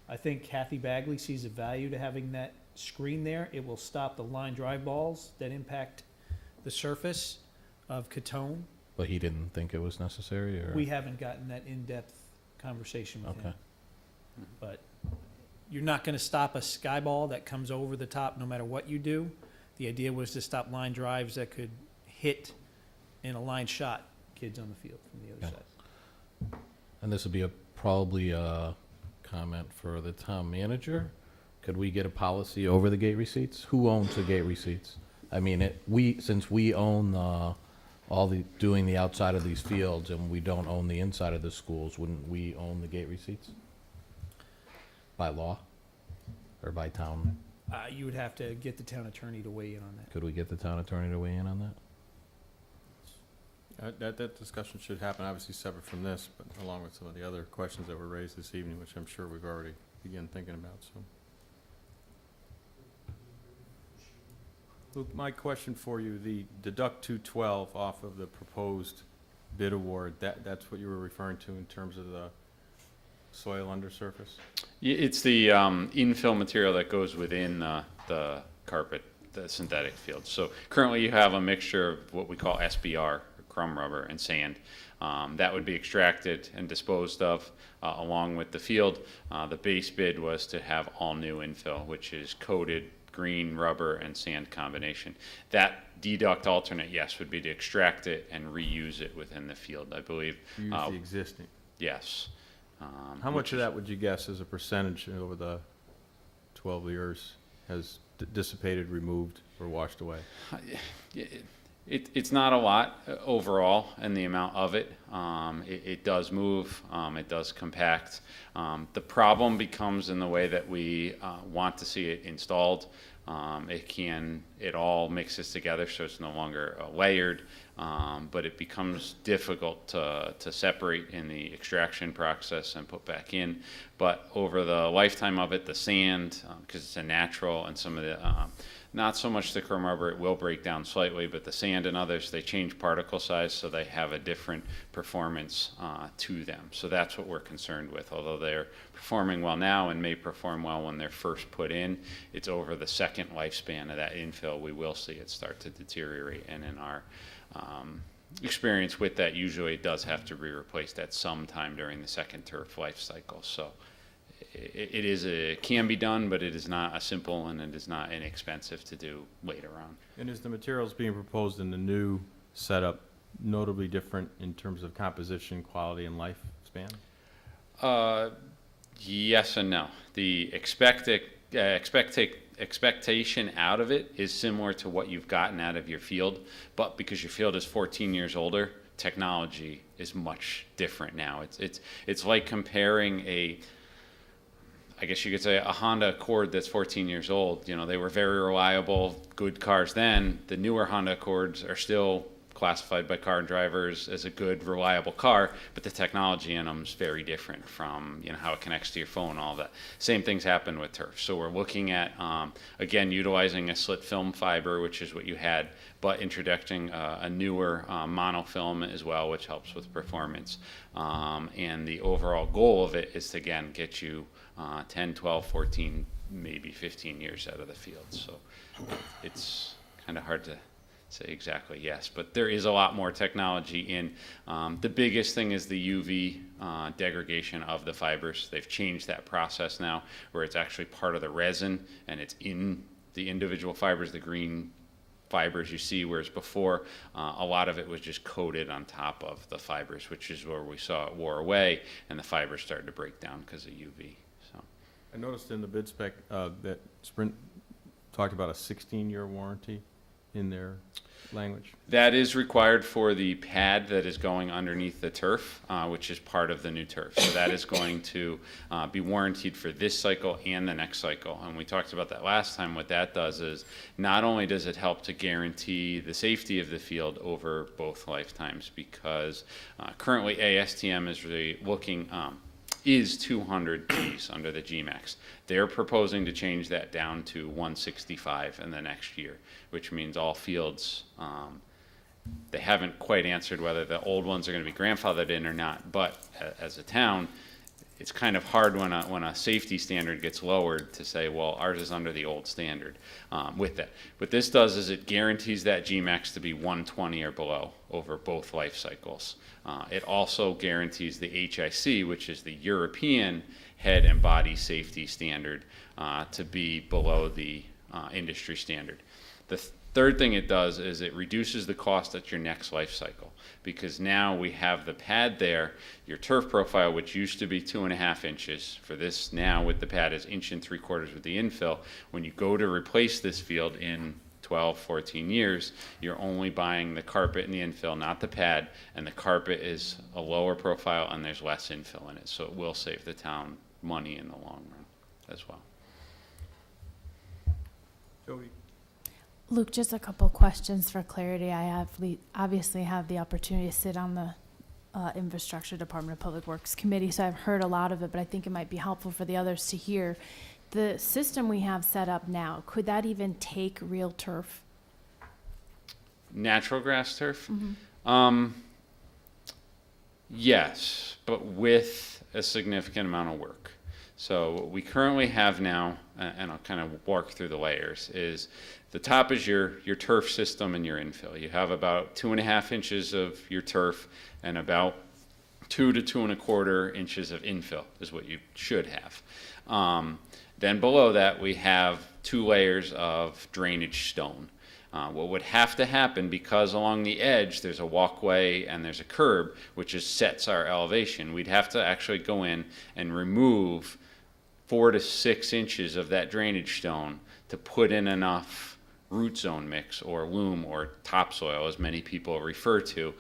Speaker 12: I think Kathy Bagley sees a value to having that screen there. It will stop the line drive balls that impact the surface of Catone.
Speaker 15: But he didn't think it was necessary, or?
Speaker 12: We haven't gotten that in-depth conversation with him.
Speaker 15: Okay.
Speaker 12: But you're not going to stop a sky ball that comes over the top no matter what you do. The idea was to stop line drives that could hit in a line shot kids on the field from the other side.
Speaker 15: And this would be probably a comment for the town manager. Could we get a policy over the gate receipts? Who owns the gate receipts? I mean, since we own doing the outside of these fields and we don't own the inside of the schools, wouldn't we own the gate receipts? By law or by town
Speaker 12: You would have to get the town attorney to weigh in on that.
Speaker 15: Could we get the town attorney to weigh in on that?
Speaker 1: That discussion should happen, obviously separate from this, but along with some of the other questions that were raised this evening, which I'm sure we've already begun thinking about, so. Luke, my question for you, the deduct 212 off of the proposed bid award, that's what you were referring to in terms of the soil undersurface?
Speaker 14: It's the infill material that goes within the carpet, the synthetic field. So currently you have a mixture of what we call SBR, crumb rubber, and sand. That would be extracted and disposed of along with the field. The base bid was to have all new infill, which is coated green rubber and sand combination. That deduct alternate, yes, would be to extract it and reuse it within the field, I believe.
Speaker 1: Use the existing.
Speaker 14: Yes.
Speaker 1: How much of that would you guess as a percentage over the 12 years has dissipated, removed, or washed away?
Speaker 14: It's not a lot overall in the amount of it. It does move, it does compact. The problem becomes in the way that we want to see it installed. It all mixes together, so it's no longer layered, but it becomes difficult to separate in the extraction process and put back in. But over the lifetime of it, the sand, because it's a natural, and some of the not so much the chrome rubber, it will break down slightly, but the sand and others, they change particle size, so they have a different performance to them. So that's what we're concerned with. Although they're performing well now and may perform well when they're first put in, it's over the second lifespan of that infill, we will see it start to deteriorate. And in our experience with that, usually it does have to be replaced at some time during the second turf life cycle. So it can be done, but it is not a simple, and it is not inexpensive to do later on.
Speaker 1: And is the materials being proposed in the new setup notably different in terms of composition, quality, and lifespan?
Speaker 14: Yes and no. The expectation out of it is similar to what you've gotten out of your field, but because your field is 14 years older, technology is much different now. It's like comparing I guess you could say a Honda Accord that's 14 years old. You know, they were very reliable, good cars then. The newer Honda Accords are still classified by car drivers as a good, reliable car, but the technology in them is very different from, you know, how it connects to your phone, all that. Same things happen with turf. So we're looking at, again, utilizing a slit film fiber, which is what you had, but introducing a newer monofilm as well, which helps with performance. And the overall goal of it is to, again, get you 10, 12, 14, maybe 15 years out of the field. So it's kind of hard to say exactly yes, but there is a lot more technology in. The biggest thing is the UV degradation of the fibers. They've changed that process now, where it's actually part of the resin and it's in the individual fibers, the green fibers you see, whereas before a lot of it was just coated on top of the fibers, which is where we saw it wore away and the fibers started to break down because of UV. So
Speaker 1: I noticed in the bid spec that Sprint talked about a 16-year warranty in their language.
Speaker 14: that is required for the pad that is going underneath the turf, which is part of the new turf. So that is going to be warranted for this cycle and the next cycle. And we talked about that last time. What that does is not only does it help to guarantee the safety of the field over both lifetimes, because currently ASTM is really looking is 200 Gs under the GMAX. They're proposing to change that down to 165 in the next year, which means all fields, they haven't quite answered whether the old ones are going to be grandfathered in or not, but as a town, it's kind of hard when a safety standard gets lowered to say, well, ours is under the old standard with that. What this does is it guarantees that GMAX to be 120 or below over both life cycles. It also guarantees the HIC, which is the European head and body safety standard, to be below the industry standard. The third thing it does is it reduces the cost at your next life cycle, because now we have the pad there, your turf profile, which used to be 2.5 inches. For this now with the pad is 1 3/4 with the infill. When you go to replace this field in 12, 14 years, you're only buying the carpet and the infill, not the pad, and the carpet is a lower profile and there's less infill in it. So it will save the town money in the long run as well.
Speaker 1: Jody?
Speaker 2: Luke, just a couple questions for clarity. Obviously have the opportunity to sit on the Infrastructure Department of Public Works Committee, so I've heard a lot of it, but I think it might be helpful for the others to hear. The system we have set up now, could that even take real turf?
Speaker 14: Natural grass turf? Yes, but with a significant amount of work. So what we currently have now, and I'll kind of walk through the layers, is the top is your turf system and your infill. You have about 2.5 inches of your turf and about 2 to 2.25 inches of infill is what you should have. Then below that, we have 2 layers of drainage stone. What would have to happen, because along the edge there's a walkway and there's a curb, which just sets our elevation, we'd have to actually go in and remove 4 to 6 inches of that drainage stone to put in enough root zone mix or loam or topsoil, as many people refer to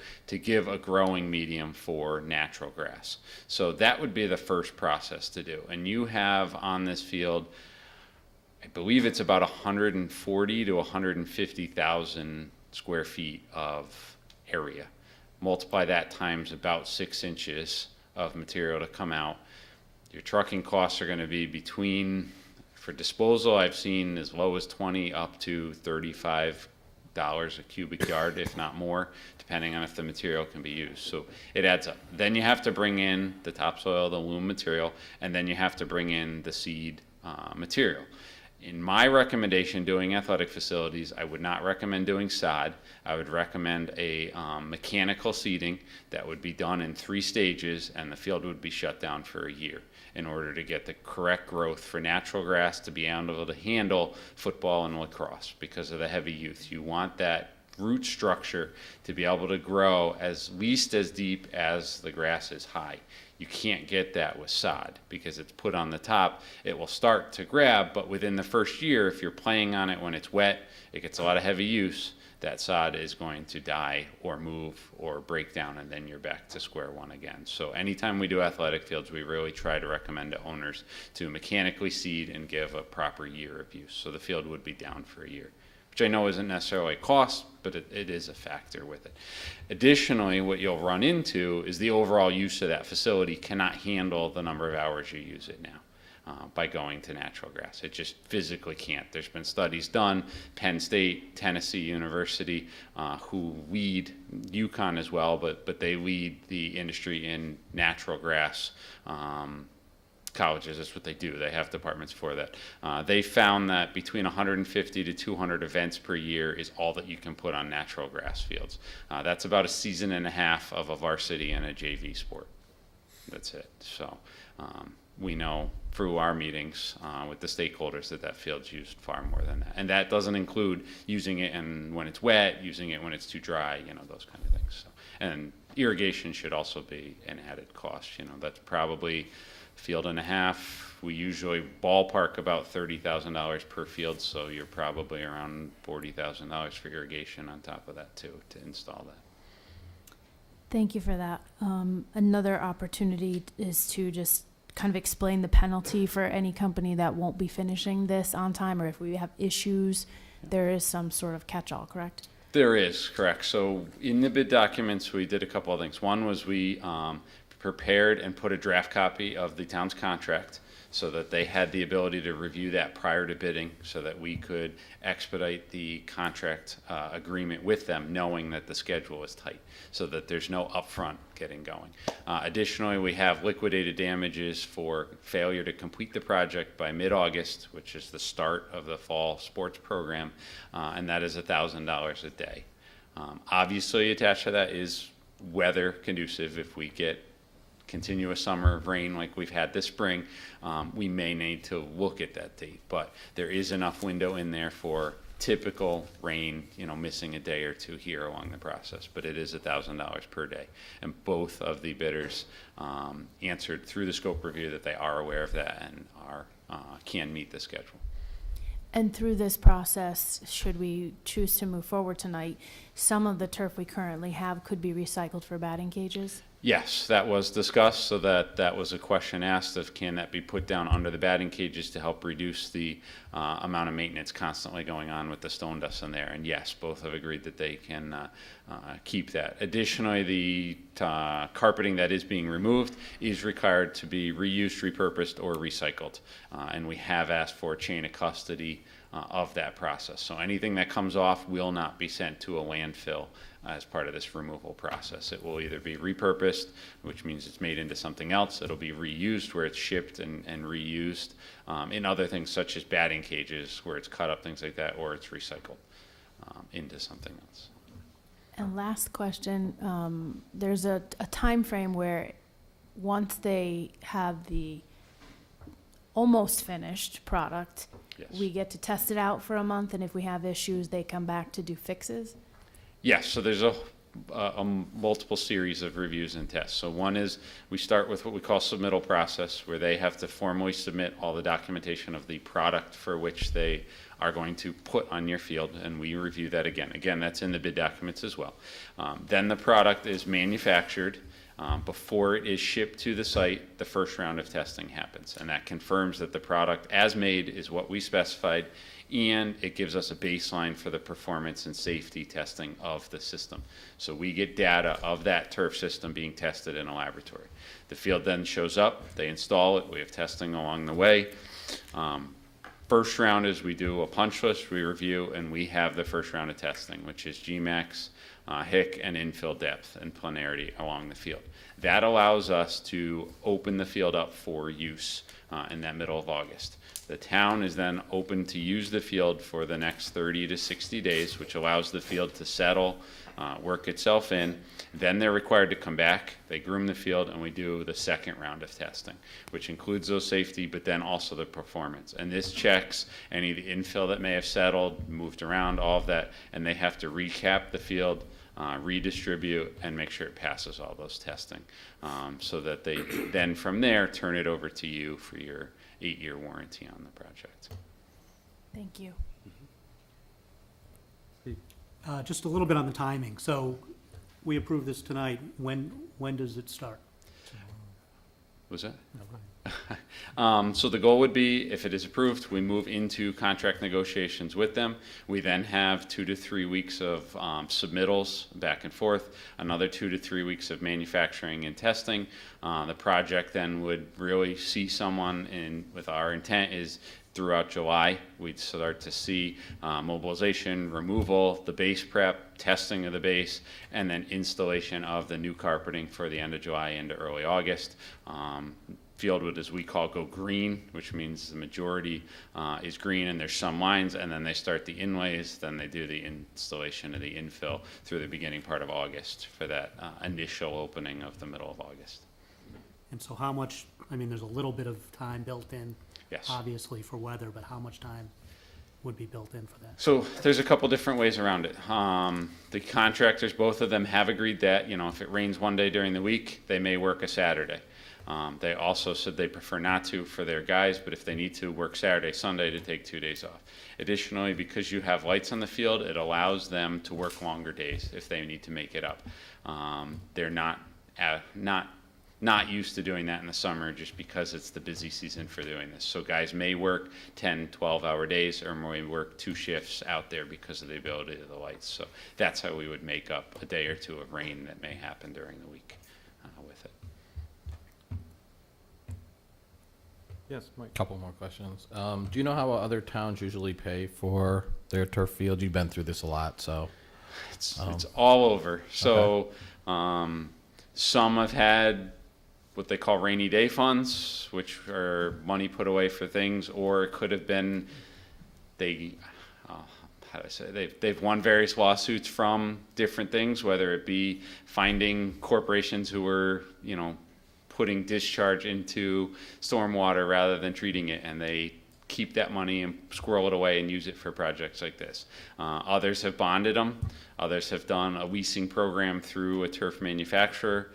Speaker 14: give a growing medium for natural grass. So that would be the first process to do. And you have on this field, I believe it's about 140 to 150,000 square feet of area. Multiply that times about 6 inches of material to come out. Your trucking costs are going to be between, for disposal, I've seen as low as 20 up to $35 a cubic yard, if not more, depending on if the material can be used. So it adds up. Then you have to bring in the topsoil, the loam material, and then you have to bring in the seed material. In my recommendation doing athletic facilities, I would not recommend doing sod. I would recommend a mechanical seeding that would be done in 3 stages, and the field would be shut down for a year in order to get the correct growth for natural grass to be able to handle football and lacrosse because of the heavy youth. You want that root structure to be able to grow at least as deep as the grass is high. You can't get that with sod because it's put on the top. It will start to grab, but within the first year, if you're playing on it when it's wet, it gets a lot of heavy use, that sod is going to die or move or break down, and then you're back to square one again. So anytime we do athletic fields, we really try to recommend to owners to mechanically seed and give a proper year of use. So the field would be down for a year, which I know isn't necessarily a cost, but it is a factor with it. Additionally, what you'll run into is the overall use of that facility cannot handle the number of hours you use it now by going to natural grass. It just physically can't. There's been studies done, Penn State, Tennessee University, who lead, UConn as well, but they lead the industry in natural grass colleges. That's what they do. They have departments for that. They found that between 150 to 200 events per year is all that you can put on natural grass fields. That's about a season and a half of a varsity and a JV sport. That's it. So we know through our meetings with the stakeholders that field's used far more than that. And that doesn't include using it when it's wet, using it when it's too dry, those kind of things. So, and irrigation should also be an added cost. That's probably field and a half. We usually ballpark about $30,000 per field, so you're probably around $40,000 for irrigation on top of that too, to install that.
Speaker 2: Thank you for that. Another opportunity is to just kind of explain the penalty for any company that won't be finishing this on time, or if we have issues, there is some sort of catch-all, correct?
Speaker 14: There is, correct. So in the bid documents, we did a couple of things. One was we prepared and put a draft copy of the town's contract so that they had the ability to review that prior to bidding so that we could expedite the contract agreement with them, knowing that the schedule is tight, so that there's no upfront getting going. Additionally, we have liquidated damages for failure to complete the project by mid-August, which is the start of the fall sports program, and that is $1,000 a day. Obviously, attached to that is weather conducive. If we get continuous summer of rain like we've had this spring, we may need to look at that date, but there is enough window in there for typical rain, missing a day or two here along the process, but it is $1,000 per day. And both of the bidders answered through the scope review that they are aware of that and can meet the schedule.
Speaker 2: And through this process, should we choose to move forward tonight, some of the turf we currently have could be recycled for batting cages?
Speaker 14: Yes, that was discussed, so that was a question asked of can that be put down under the batting cages to help reduce the amount of maintenance constantly going on with the stone dust in there. And yes, both have agreed that they can keep that. Additionally, the carpeting that is being removed is required to be reused, repurposed, or recycled. And we have asked for a chain of custody of that process. So anything that comes off will not be sent to a landfill as part of this removal process. It will either be repurposed, which means it's made into something else. It'll be reused where it's shipped and reused in other things such as batting cages where it's cut up, things like that, or it's recycled into something else.
Speaker 2: And last question, there's a time frame where once they have the almost finished product,
Speaker 14: Yes.
Speaker 2: we get to test it out for a month, and if we have issues, they come back to do fixes?
Speaker 14: Yes, so there's a multiple series of reviews and tests. So one is we start with what we call submittal process, where they have to formally submit all the documentation of the product for which they are going to put on your field, and we review that again. Again, that's in the bid documents as well. Then the product is manufactured. Before it is shipped to the site, the first round of testing happens, and that confirms that the product as made is what we specified, and it gives us a baseline for the performance and safety testing of the system. So we get data of that turf system being tested in a laboratory. The field then shows up, they install it, we have testing along the way. First round is we do a punch list, we review, and we have the first round of testing, which is GMAX, HIC, and infill depth and planarity along the field. That allows us to open the field up for use in that middle of August. The town is then open to use the field for the next 30 to 60 days, which allows the field to settle, work itself in. Then they're required to come back, they groom the field, and we do the second round of testing, which includes those safety, but then also the performance. And this checks any of the infill that may have settled, moved around, all of that, and they have to recap the field, redistribute, and make sure it passes all those testing, so that they then from there turn it over to you for your 8-year warranty on the project.
Speaker 2: Thank you.
Speaker 12: Just a little bit on the timing. So we approve this tonight. When does it start?
Speaker 14: Was that? So the goal would be, if it is approved, we move into contract negotiations with them. We then have 2 to 3 weeks of submittals back and forth, another 2 to 3 weeks of manufacturing and testing. The project then would really see someone in, with our intent is throughout July, we'd start to see mobilization, removal, the base prep, testing of the base, and then installation of the new carpeting for the end of July into early August. Field would, as we call, go green, which means the majority is green, and there's some lines, and then they start the inlays, then they do the installation of the infill through the beginning part of August for that initial opening of the middle of August.
Speaker 12: And so how much, I mean, there's a little bit of time built in,
Speaker 14: Yes.
Speaker 12: obviously, for weather, but how much time would be built in for that?
Speaker 14: So there's a couple different ways around it. The contractors, both of them have agreed that, you know, if it rains one day during the week, they may work a Saturday. They also said they prefer not to for their guys, but if they need to, work Saturday, Sunday to take 2 days off. Additionally, because you have lights on the field, it allows them to work longer days if they need to make it up. They're not used to doing that in the summer just because it's the busy season for doing this. So guys may work 10, 12-hour days or may work 2 shifts out there because of the ability of the lights. So that's how we would make up a day or 2 of rain that may happen during the week with it.
Speaker 1: Yes, Mike.
Speaker 15: Couple more questions. Do you know how other towns usually pay for their turf field? You've been through this a lot, so.
Speaker 14: It's all over. So some have had what they call rainy day funds, which are money put away for things, or it could have been they've won various lawsuits from different things, whether it be finding corporations who were, you know, putting discharge into stormwater rather than treating it, and they keep that money and squirrel it away and use it for projects like this. Others have bonded them. Others have done a leasing program through a turf manufacturer.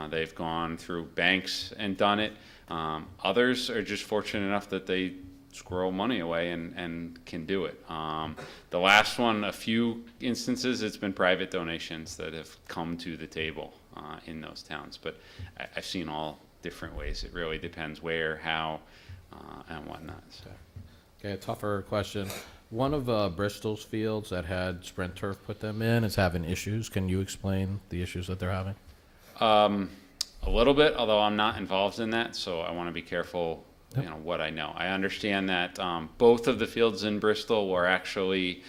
Speaker 14: They've gone through banks and done it. Others are just fortunate enough that they squirrel money away and can do it. The last one, a few instances, it's been private donations that have come to the table in those towns. But I've seen all different ways. It really depends where, how, and whatnot. So.
Speaker 15: Okay, a tougher question. One of Bristol's fields that had Sprint Turf put them in is having issues. Can you explain the issues that they're having?
Speaker 14: A little bit, although I'm not involved in that, so I want to be careful, you know, what I know. I understand that both of the fields in Bristol were actually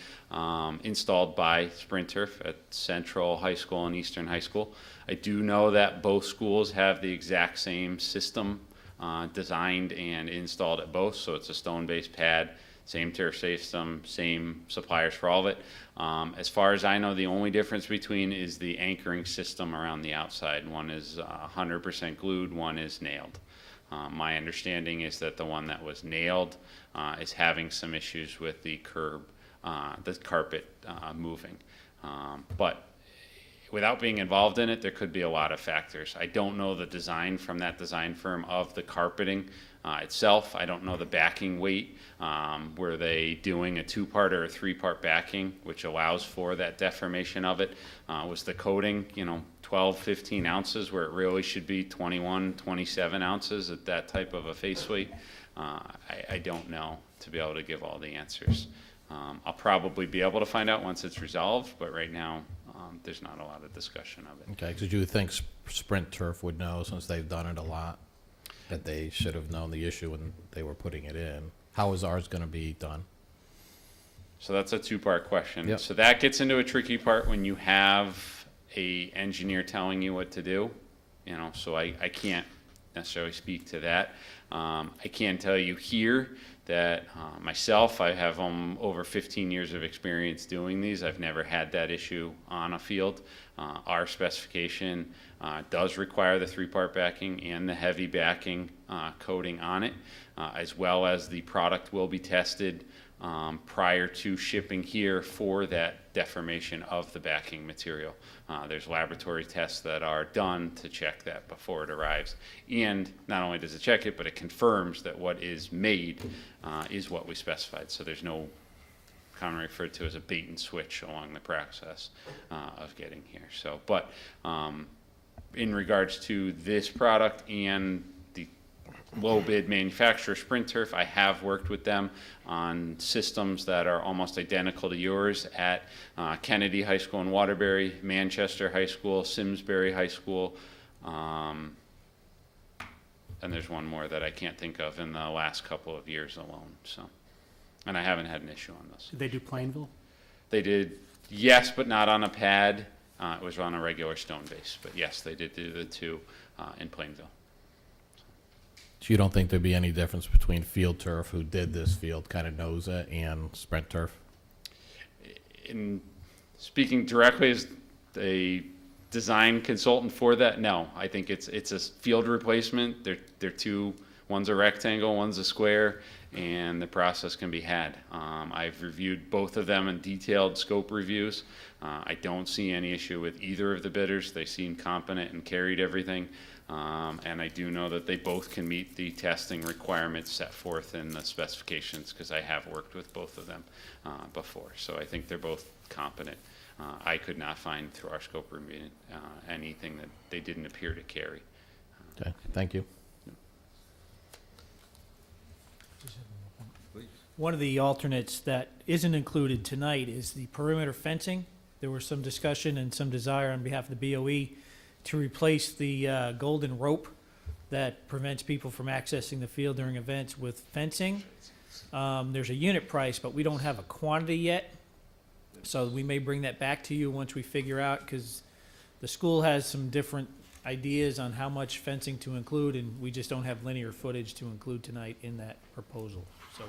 Speaker 14: installed by Sprint Turf at Central High School and Eastern High School. I do know that both schools have the exact same system designed and installed at both, so it's a stone-based pad, same turf system, same suppliers for all of it. As far as I know, the only difference between is the anchoring system around the outside. One is 100% glued, one is nailed. My understanding is that the one that was nailed is having some issues with the the carpet moving. But without being involved in it, there could be a lot of factors. I don't know the design from that design firm of the carpeting itself. I don't know the backing weight. Were they doing a 2-part or a 3-part backing, which allows for that deformation of it? Was the coating, 12, 15 ounces where it really should be 21, 27 ounces at that type of a face weight? I don't know to be able to give all the answers. I'll probably be able to find out once it's resolved, but right now there's not a lot of discussion of it.
Speaker 15: Okay, because you think Sprint Turf would know, since they've done it a lot, that they should have known the issue when they were putting it in. How is ours going to be done?
Speaker 14: So that's a 2-part question.
Speaker 15: Yep.
Speaker 14: So that gets into a tricky part when you have a engineer telling you what to do. So I can't necessarily speak to that. I can tell you here that myself, I have over 15 years of experience doing these. I've never had that issue on a field. Our specification does require the 3-part backing and the heavy backing coating on it, as well as the product will be tested prior to shipping here for that deformation of the backing material. There's laboratory tests that are done to check that before it arrives. And not only does it check it, but it confirms that what is made is what we specified. So there's no, commonly referred to as a bait and switch along the process of getting here. So, but in regards to this product and the low bid manufacturer Sprint Turf, I have worked with them on systems that are almost identical to yours at Kennedy High School in Waterbury, Manchester High School, Simsbury High School, and there's one more that I can't think of in the last couple of years alone. So, and I haven't had an issue on those.
Speaker 12: Did they do Plainville?
Speaker 14: They did, yes, but not on a pad. It was on a regular stone base. But yes, they did do the 2 in Plainville.
Speaker 15: So you don't think there'd be any difference between Field Turf, who did this field, kind of knows it, and Sprint Turf?
Speaker 14: In speaking directly as a design consultant for that, no. I think it's a field replacement. They're 2, one's a rectangle, one's a square, and the process can be had. I've reviewed both of them in detailed scope reviews. I don't see any issue with either of the bidders. They seem competent and carried everything. And I do know that they both can meet the testing requirements set forth in the specifications, because I have worked with both of them before. So I think they're both competent. I could not find through our scope review anything that they didn't appear to carry.
Speaker 15: Okay, thank you.
Speaker 12: One of the alternates that isn't included tonight is the perimeter fencing. There was some discussion and some desire on behalf of the BOE to replace the golden rope that prevents people from accessing the field during events with fencing. There's a unit price, but we don't have a quantity yet. So we may bring that back to you once we figure out, because the school has some different ideas on how much fencing to include, and we just don't have linear footage to include tonight in that proposal. So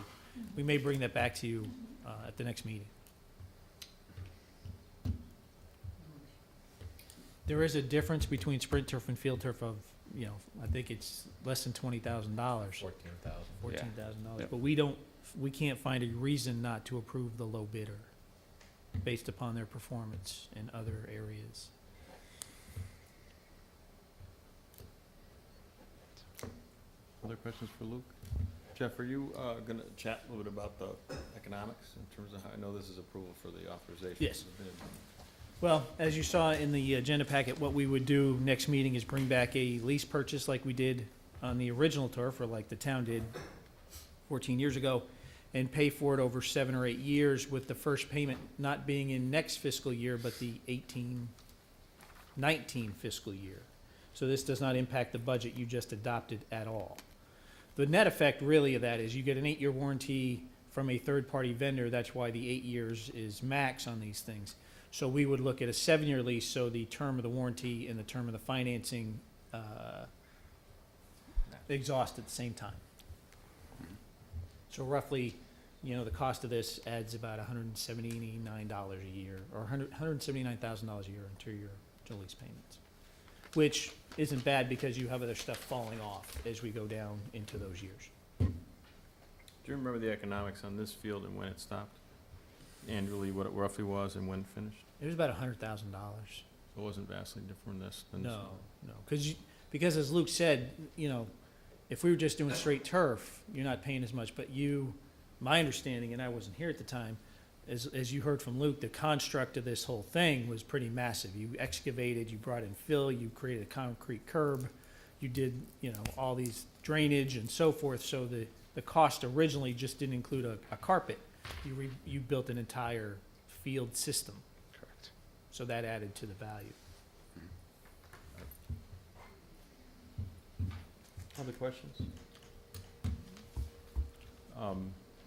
Speaker 12: we may bring that back to you at the next meeting. There is a difference between Sprint Turf and Field Turf of, I think it's less than $20,000. $14,000.
Speaker 14: Yep.
Speaker 12: But we can't find a reason not to approve the low bidder based upon their performance in other areas.
Speaker 1: Other questions for Luke? Jeff, are you going to chat a little bit about the economics in terms of how, I know this is approval for the authorization?
Speaker 12: Yes.
Speaker 1: of the bid.
Speaker 12: Well, as you saw in the agenda packet, what we would do next meeting is bring back a lease purchase like we did on the original turf, or like the town did 14 years ago, and pay for it over 7 or 8 years, with the first payment not being in next fiscal year, but the 18-19 fiscal year. So this does not impact the budget you just adopted at all. The net effect really of that is you get an 8-year warranty from a third-party vendor. That's why the 8 years is max on these things. So we would look at a 7-year lease, so the term of the warranty and the term of the financing exhaust at the same time. So roughly, you know, the cost of this adds about $179 a year, or $179,000 a year into your lease payments, which isn't bad because you have other stuff falling off as we go down into those years.
Speaker 1: Do you remember the economics on this field and when it stopped? Annually, what it roughly was and when it finished?
Speaker 12: It was about $100,000.
Speaker 1: It wasn't vastly different than this.
Speaker 12: No, because as Luke said, you know, if we were just doing straight turf, you're not paying as much, but my understanding, and I wasn't here at the time, as you heard from Luke, the construct of this whole thing was pretty massive. You excavated, you brought in fill, you created a concrete curb, you did, you know, all these drainage and so forth, so the cost originally just didn't include a carpet. You built an entire field system.
Speaker 14: Correct.
Speaker 12: So that added to the value.
Speaker 1: Other questions?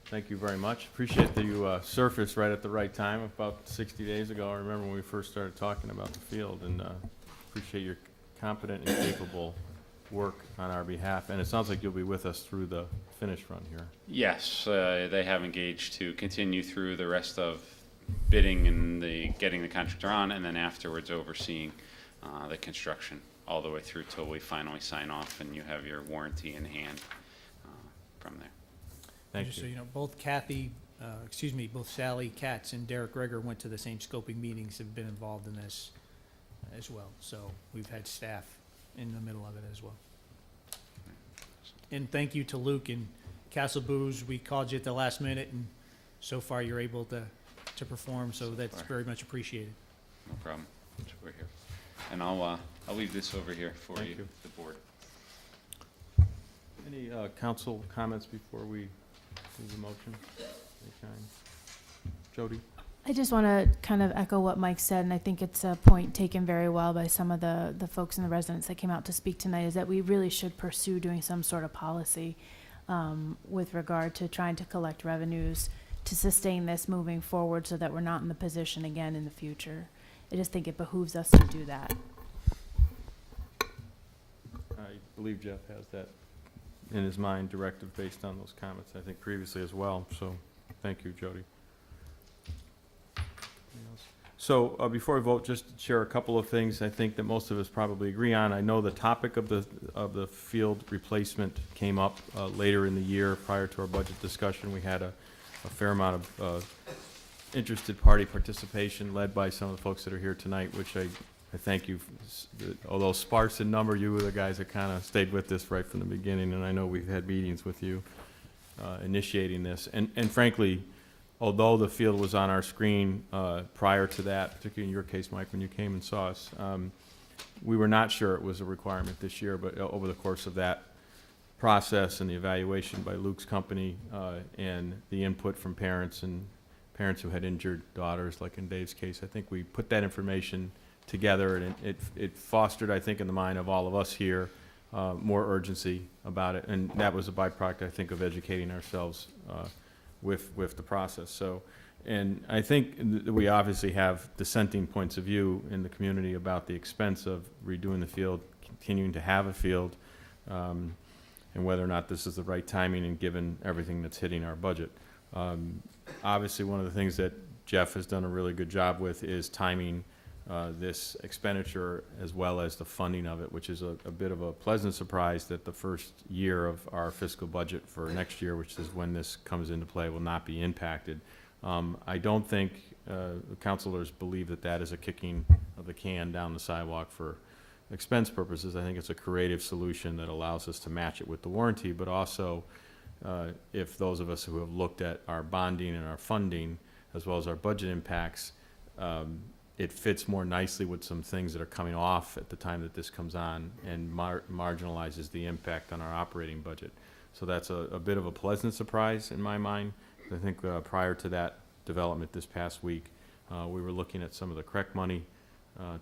Speaker 1: Thank you very much. Appreciate that you surfaced right at the right time, about 60 days ago. I remember when we first started talking about the field, and appreciate your competent and capable work on our behalf. And it sounds like you'll be with us through the finish run here.
Speaker 14: Yes, they have engaged to continue through the rest of bidding and getting the contractor on, and then afterwards overseeing the construction all the way through till we finally sign off and you have your warranty in hand from there.
Speaker 1: Thank
Speaker 12: Just
Speaker 1: you.
Speaker 12: so you know, both Sally Katz and Derek Greger went to the same scoping meetings, have been involved in this as well. So we've had staff in the middle of it as well. And thank you to Luke and Castle Booze. We called you at the last minute, and so far you're able to perform, so that's very much appreciated.
Speaker 14: No problem. We're here. And I'll leave this over here for
Speaker 1: Thank
Speaker 14: you,
Speaker 1: you.
Speaker 14: the board.
Speaker 1: Any council comments before we do the motion? Any kind? Jody?
Speaker 2: I just want to kind of echo what Mike said, and I think it's a point taken very well by some of the folks and the residents that came out to speak tonight, is that we really should pursue doing some sort of policy with regard to trying to collect revenues to sustain this moving forward, so that we're not in the position again in the future. I just think it behooves us to do that.
Speaker 1: I believe Jeff has that in his mind, directive based on those comments, I think previously as well. So thank you, Jody. Anything else? So before we vote, just to share a couple of things I think that most of us probably agree on. I know the topic of the field replacement came up later in the year prior to our budget discussion. We had a fair amount of interested party participation led by some of the folks that are here tonight, which I thank you. Although sparse in number, you were the guys that kind of stayed with this right from the beginning, and I know we've had meetings with you initiating this. And frankly, although the field was on our screen prior to that, particularly in your case, Mike, when you came and saw us, we were not sure it was a requirement this year, but over the course of that process and the evaluation by Luke's company and the input from parents and parents who had injured daughters, like in Dave's case, I think we put that information together, and it fostered, I think, in the mind of all of us here, more urgency about it, and that was a byproduct, I think, of educating ourselves with the process. So, and I think we obviously have dissenting points of view in the community about the expense of redoing the field, continuing to have a field, and whether or not this is the right timing and given everything that's hitting our budget. Obviously, one of the things that Jeff has done a really good job with is timing this expenditure as well as the funding of it, which is a bit of a pleasant surprise that the first year of our fiscal budget for next year, which is when this comes into play, will not be impacted. I don't think councilors believe that that is a kicking of the can down the sidewalk for expense purposes. I think it's a creative solution that allows us to match it with the warranty, but also if those of us who have looked at our bonding and our funding, as well as our budget impacts, it fits more nicely with some things that are coming off at the time that this comes on and marginalizes the impact on our operating budget. So that's a bit of a pleasant surprise in my mind. I think prior to that development this past week, we were looking at some of the correct money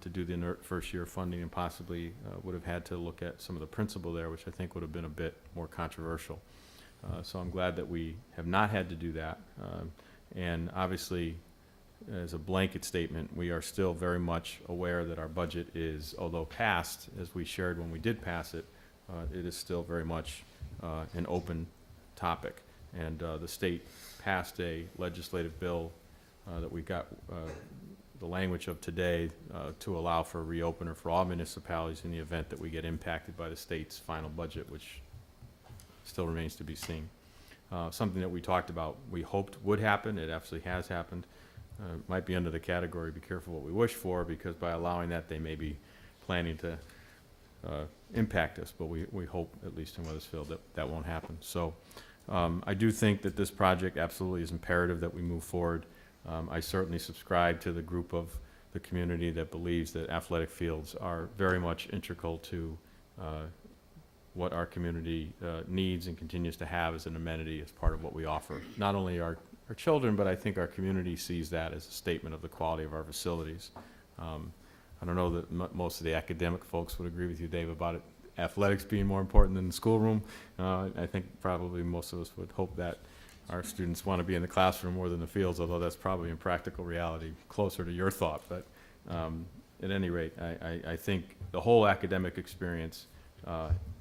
Speaker 1: to do the inert first year funding, and possibly would have had to look at some of the principle there, which I think would have been a bit more controversial. So I'm glad that we have not had to do that. And obviously, as a blanket statement, we are still very much aware that our budget is, although passed, as we shared when we did pass it, it is still very much an open topic. And the state passed a legislative bill that we got the language of today to allow for a reopener for all municipalities in the event that we get impacted by the state's final budget, which still remains to be seen. Something that we talked about, we hoped would happen. It absolutely has happened. Might be under the category, be careful what we wish for, because by allowing that, they may be planning to impact us, but we hope, at least in Wethersfield, that that won't happen. So I do think that this project absolutely is imperative that we move forward. I certainly subscribe to the group of the community that believes that athletic fields are very much integral to what our community needs and continues to have as an amenity, as part of what we offer. Not only our children, but I think our community sees that as a statement of the quality of our facilities. I don't know that most of the academic folks would agree with you, Dave, about athletics being more important than the schoolroom. I think probably most of us would hope that our students want to be in the classroom more than the fields, although that's probably in practical reality closer to your thought. But at any rate, I think the whole academic experience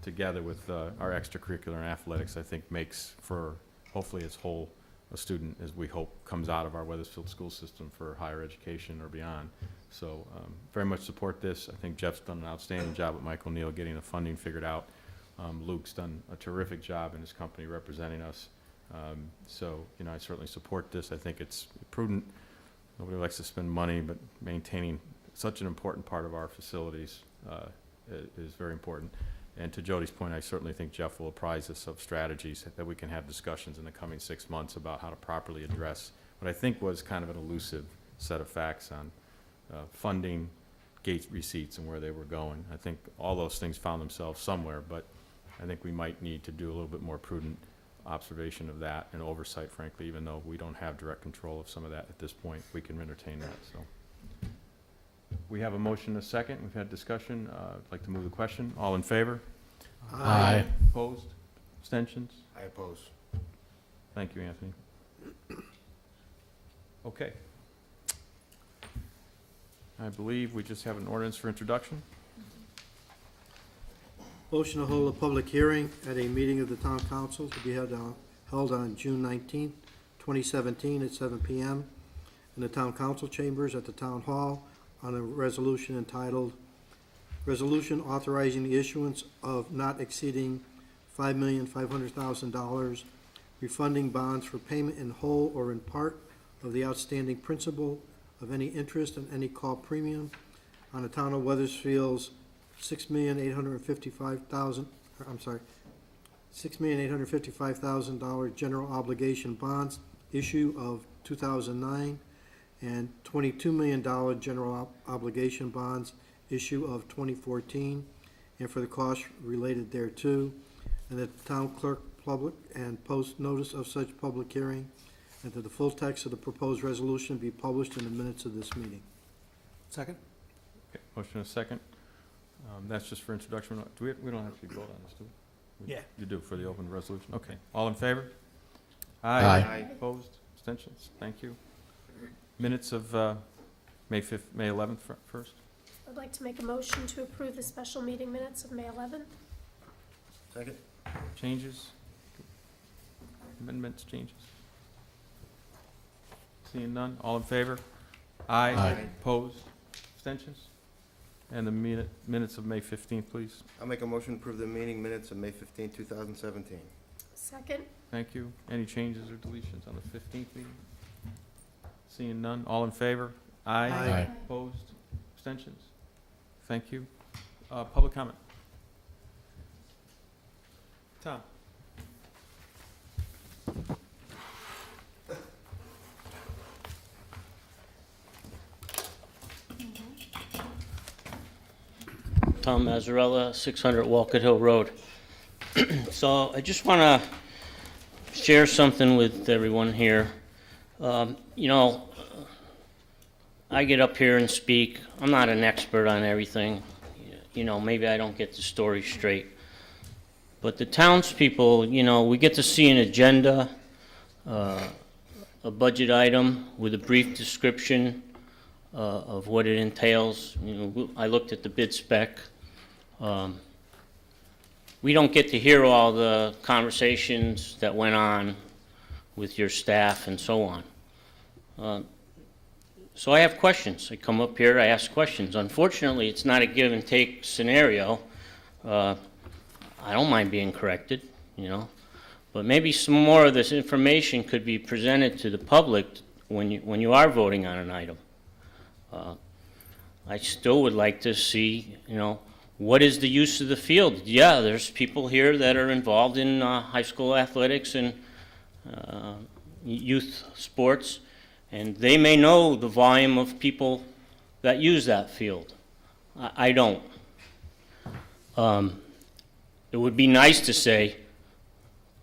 Speaker 1: together with our extracurricular and athletics, I think makes for hopefully as whole a student as we hope comes out of our Wethersfield school system for higher education or beyond. So very much support this. I think Jeff's done an outstanding job with Michael Neal getting the funding figured out. Luke's done a terrific job in his company representing us. So, you know, I certainly support this. I think it's prudent. Nobody likes to spend money, but maintaining such an important part of our facilities is very important. And to Jody's point, I certainly think Jeff will apprise us of strategies that we can have discussions in the coming 6 months about how to properly address what I think was kind of an elusive set of facts on funding, gate receipts, and where they were going. I think all those things found themselves somewhere, but I think we might need to do a little bit more prudent observation of that and oversight, frankly, even though we don't have direct control of some of that at this point. We can entertain that. So we have a motion and a second. We've had discussion. I'd like to move the question. All in favor?
Speaker 15: Aye.
Speaker 1: Opposed? Abstentions?
Speaker 13: I oppose.
Speaker 1: Thank you, Anthony. Okay. I believe we just have an ordinance for introduction.
Speaker 10: Motion to hold a public hearing at a meeting of the town council to be held on June 19th, 2017 at 7 p.m. in the town council chambers at the town hall on a resolution entitled, Resolution Authorizing the Issuance of Not Exceeding $5,500,000 Refunding Bonds for Payment in Whole or in Part of the Outstanding Principal of any interest and any call premium on the town of Wethersfield's $6,855,000 general obligation bonds issue of 2009 and $22 million general obligation bonds issue of 2014, and for the costs related thereto, and that the town clerk public and post notice of such public hearing, and that the full text of the proposed resolution be published in the minutes of this meeting.
Speaker 7: Second?
Speaker 1: Okay, motion and a second. That's just for introduction. Do we don't have to vote on this, do we?
Speaker 7: Yeah.
Speaker 1: You do for the open resolution? Okay. All in favor?
Speaker 15: Aye.
Speaker 1: Opposed? Abstentions? Thank you. Minutes of May 11th first.
Speaker 11: I'd like to make a motion to approve the special meeting minutes of May 11th.
Speaker 13: Second?
Speaker 1: Changes? Amendments, changes? Seeing none. All in favor? Aye.
Speaker 15: Aye.
Speaker 1: Opposed? Abstentions? And the minutes of May 15th, please.
Speaker 13: I'll make a motion to approve the meeting minutes of May 15th, 2017.
Speaker 11: Second.
Speaker 1: Thank you. Any changes or deletions on the 15th meeting? Seeing none. All in favor? Aye.
Speaker 15: Aye.
Speaker 1: Opposed? Abstentions? Thank you. Public comment? Tom?
Speaker 4: Tom Mazzarella, 600 Walcott Hill Road. So I just want to share something with everyone here. You know, I get up here and speak. I'm not an expert on everything. You know, maybe I don't get the story straight. But the townspeople, you know, we get to see an agenda, a budget item with a brief description of what it entails. You know, I looked at the bid spec. We don't get to hear all the conversations that went on with your staff and so on. So I have questions. I come up here, I ask questions. Unfortunately, it's not a give and take scenario. I don't mind being corrected, you know, but maybe some more of this information could be presented to the public when you are voting on an item. I still would like to see, you know, what is the use of the field? Yeah, there's people here that are involved in high school athletics and youth sports, and they may know the volume of people that use that field. I don't. It would be nice to say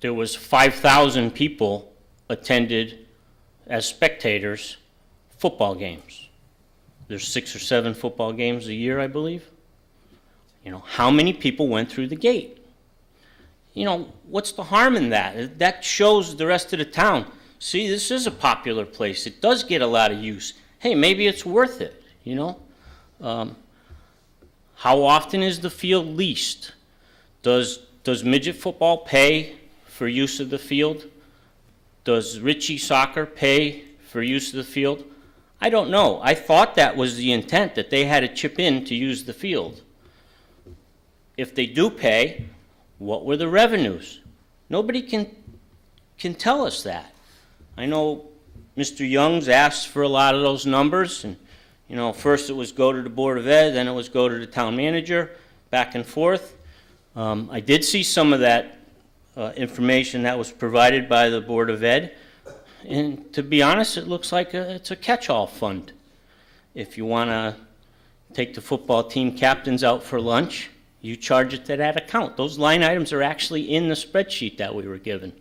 Speaker 4: there was 5,000 people attended as spectators football games. There's 6 or 7 football games a year, I believe. You know, how many people went through the gate? You know, what's the harm in that? That shows the rest of the town, see, this is a popular place. It does get a lot of use. Hey, maybe it's worth it, you know? How often is the field leased? Does midget football pay for use of the field? Does Ritchie soccer pay for use of the field? I don't know. I thought that was the intent, that they had to chip in to use the field. If they do pay, what were the revenues? Nobody can tell us that. I know Mr. Young's asked for a lot of those numbers, and you know, first it was go to the Board of Ed, then it was go to the town manager, back and forth. I did see some of that information that was provided by the Board of Ed, and to be honest, it looks like it's a catch-all fund. If you want to take the football team captains out for lunch, you charge it to that account. Those line items are actually in the spreadsheet that we were given.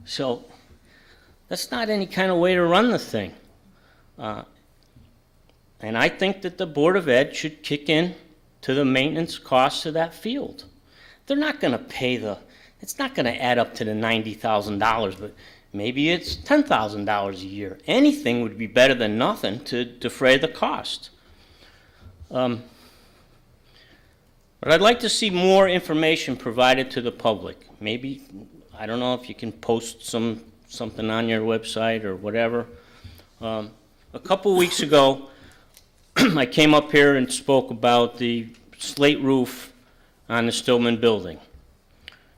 Speaker 4: So that's not any kind of way to run the thing. And I think that the Board of Ed should kick in to the maintenance costs of that field. They're not going to pay it's not going to add up to the $90,000, but maybe it's $10,000 a year. Anything would be better than nothing to defray the cost. But I'd like to see more information provided to the public. Maybe, I don't know if you can post something on your website or whatever. A couple weeks ago, I came up here and spoke about the slate roof on the Stillman building.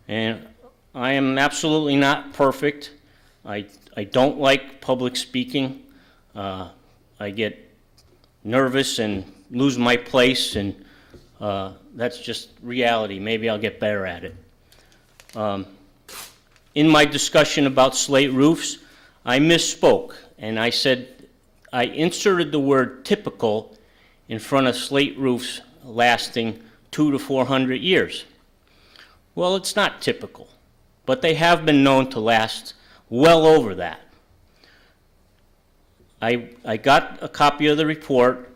Speaker 4: And I am absolutely not perfect. I don't like public speaking. I get nervous and lose my place, and that's just reality. Maybe I'll get better at it. In my discussion about slate roofs, I misspoke, and I said I inserted the word typical in front of slate roofs lasting 200 to 400 years. Well, it's not typical, but they have been known to last well over that. I got a copy of the report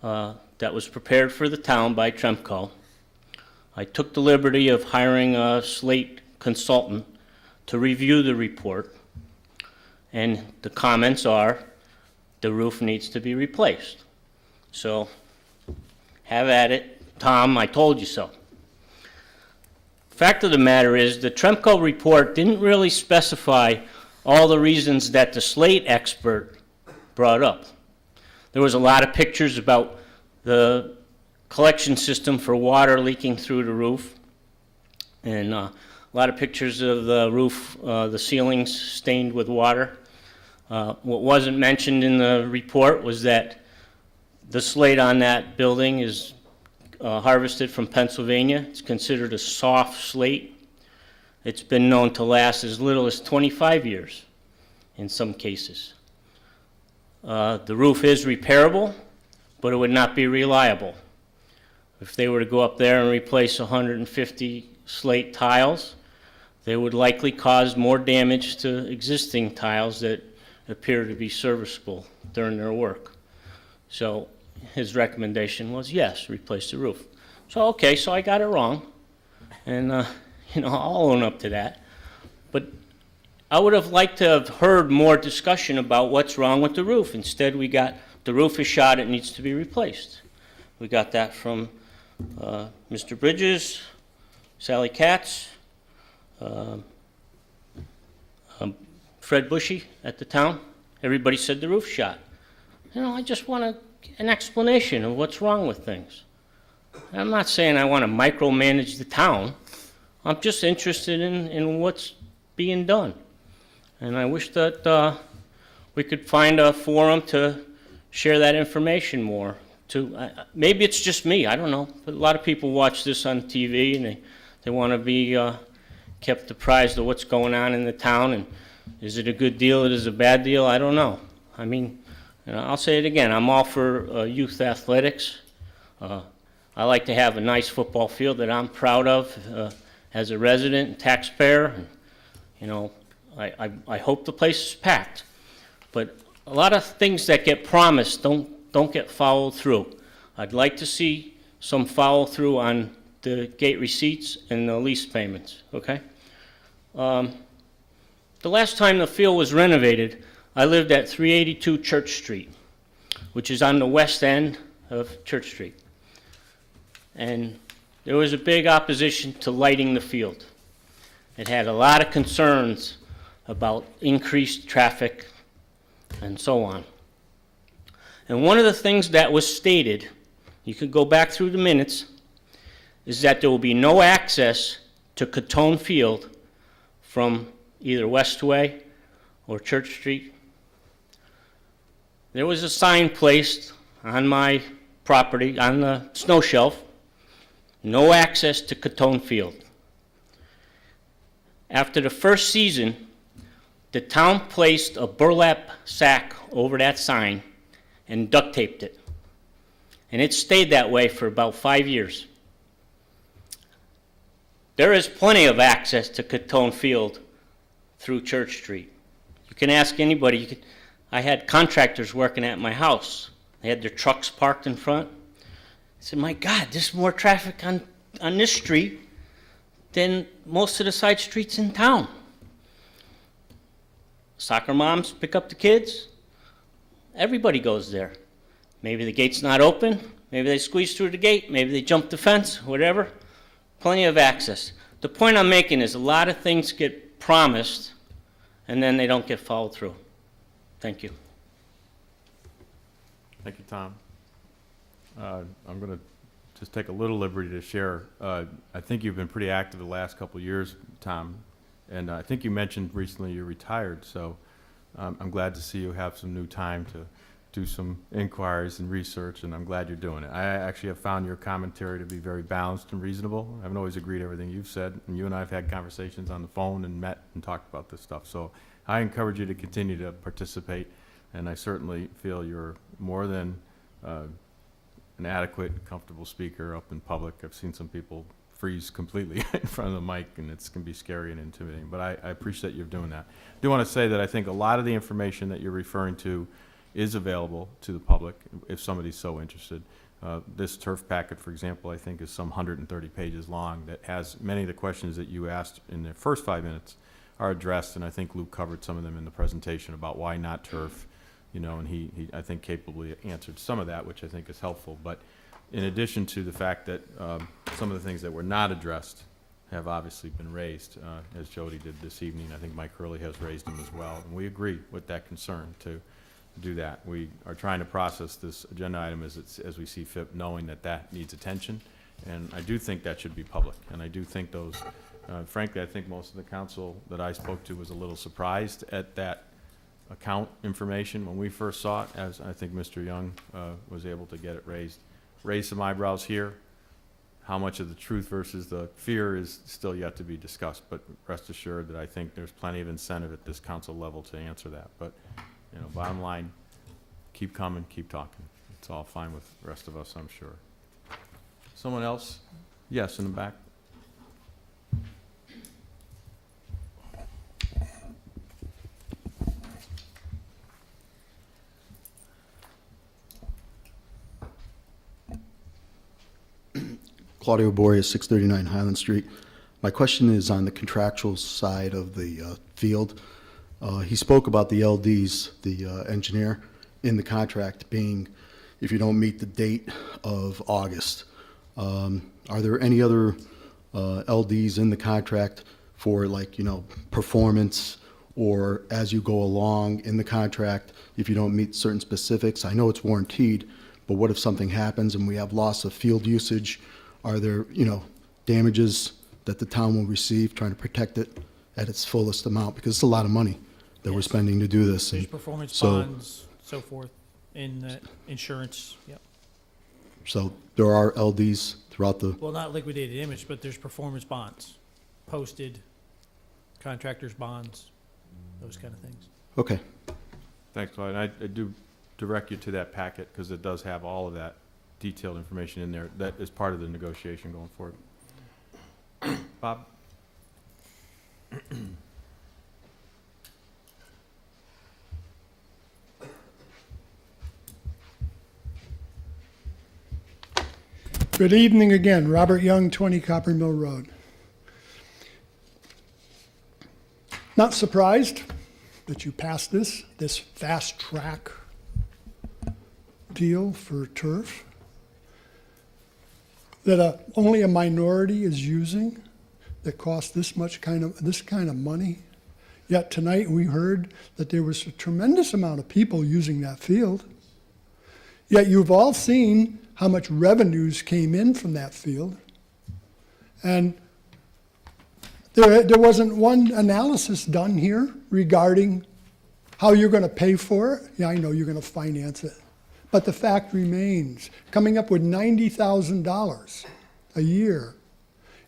Speaker 4: that was prepared for the town by Tremco. I took the liberty of hiring a slate consultant to review the report, and the comments are the roof needs to be replaced. So have at it. Tom, I told you so. Fact of the matter is, the Tremco report didn't really specify all the reasons that the slate expert brought up. There was a lot of pictures about the collection system for water leaking through the roof, and a lot of pictures of the roof, the ceilings stained with water. What wasn't mentioned in the report was that the slate on that building is harvested from Pennsylvania. It's considered a soft slate. It's been known to last as little as 25 years in some cases. The roof is repairable, but it would not be reliable. If they were to go up there and replace 150 slate tiles, they would likely cause more damage to existing tiles that appear to be serviceable during their work. So his recommendation was, yes, replace the roof. So, okay, so I got it wrong, and, I'll own up to that. But I would have liked to have heard more discussion about what's wrong with the roof. Instead, we got, the roof is shot, it needs to be replaced. We got that from Mr. Bridges, Sally Katz, Fred Bushy at the town. Everybody said the roof shot. I just want an explanation of what's wrong with things. I'm not saying I want to micromanage the town. I'm just interested in what's being done. And I wish that we could find a forum to share that information more. Maybe it's just me, I don't know. But a lot of people watch this on TV, and they want to be kept apprised of what's going on in the town. And is it a good deal? Is it a bad deal? I don't know. I mean, I'll say it again. I'm all for youth athletics. I like to have a nice football field that I'm proud of as a resident and taxpayer. And, I hope the place is packed. But a lot of things that get promised don't get followed through. I'd like to see some follow through on the gate receipts and the lease payments, okay? The last time the field was renovated, I lived at 382 Church Street, which is on the west end of Church Street. And there was a big opposition to lighting the field. It had a lot of concerns about increased traffic and so on. And one of the things that was stated, you could go back through the minutes, is that there will be no access to Catone Field from either Westway or Church Street. There was a sign placed on my property, on the snow shelf, no access to Catone Field. After the first season, the town placed a burlap sack over that sign and duct taped it. And it stayed that way for about 5 years. There is plenty of access to Catone Field through Church Street. You can ask anybody. I had contractors working at my house. They had their trucks parked in front. I said, my God, there's more traffic on this street than most of the side streets in town. Soccer moms pick up the kids. Everybody goes there. Maybe the gate's not open. Maybe they squeeze through the gate. Maybe they jump the fence, whatever. Plenty of access. The point I'm making is a lot of things get promised and then they don't get followed through. Thank you.
Speaker 1: Thank you, Tom. I'm going to just take a little liberty to share. I think you've been pretty active the last couple of years, Tom, and I think you mentioned recently you're retired, so I'm glad to see you have some new time to do some inquiries and research, and I'm glad you're doing it. I actually have found your commentary to be very balanced and reasonable. I haven't always agreed with everything you've said, and you and I have had conversations on the phone and met and talked about this stuff. So I encourage you to continue to participate, and I certainly feel you're more than an adequate, comfortable speaker up in public. I've seen some people freeze completely in front of the mic, and it can be scary and intimidating, but I appreciate you doing that. I do want to say that I think a lot of the information that you're referring to is available to the public if somebody's so interested. This turf packet, for example, I think is some 130 pages long that has many of the questions that you asked in the first 5 minutes are addressed, and I think Luke covered some of them in the presentation about why not turf, and he I think capably answered some of that, which I think is helpful. But in addition to the fact that some of the things that were not addressed have obviously been raised, as Jody did this evening. I think Mike Hurley has raised them as well, and we agree with that concern to do that. We are trying to process this agenda item as we see fit, knowing that that needs attention, and I do think that should be public. And I do think those, frankly, I think most of the council that I spoke to was a little surprised at that account information when we first saw it, as I think Mr. Young was able to get it raised some eyebrows here. How much of the truth versus the fear is still yet to be discussed, but rest assured that I think there's plenty of incentive at this council level to answer that. But bottom line, keep coming, keep talking. It's all fine with the rest of us, I'm sure. Someone else? Yes, in the back.
Speaker 16: Claudio Boria, 639 Highland Street. My question is on the contractual side of the field. He spoke about the LDs, the engineer, in the contract being if you don't meet the date of August. Are there any other LDs in the contract for, like, performance, or as you go along in the contract, if you don't meet certain specifics? I know it's warranted, but what if something happens and we have loss of field usage? Are there, damages that the town will receive, trying to protect it at its fullest amount? Because it's a lot of money that we're spending to do this.
Speaker 12: There's
Speaker 16: and
Speaker 12: performance
Speaker 16: so-
Speaker 12: bonds, so forth, in insurance, yep.
Speaker 16: So there are LDs throughout the,
Speaker 12: Well, not liquidated image, but there's performance bonds, posted, contractors' bonds, those kind of things.
Speaker 16: okay.
Speaker 1: Thanks, Clyde. I do direct you to that packet because it does have all of that detailed information in there. That is part of the negotiation going forward. Bob?
Speaker 7: Good evening again. Robert Young, 20 Copper Mill Road. Not surprised that you passed this fast track deal for turf that only a minority is using, that costs this kind of money. Yet tonight we heard that there was a tremendous amount of people using that field. Yet you've all seen how much revenues came in from that field. And there wasn't one analysis done here regarding how you're going to pay for it. Yeah, I know you're going to finance it. But the fact remains, coming up with $90,000 a year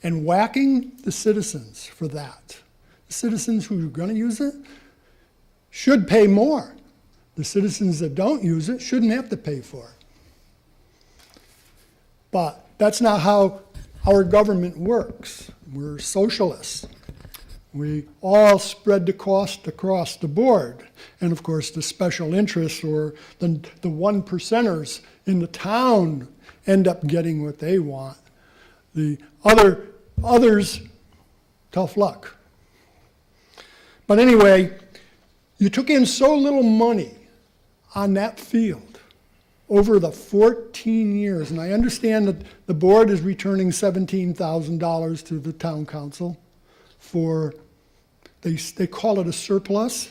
Speaker 7: and whacking the citizens for that. The citizens who are going to use it should pay more. The citizens that don't use it shouldn't have to pay for it. But that's not how our government works. We're socialists. We all spread the cost across the board. And of course, the special interests or the one percenters in the town end up getting what they want. The others, tough luck. But anyway, you took in so little money on that field over the 14 years, and I understand that the board is returning $17,000 to the town council for, they call it a surplus.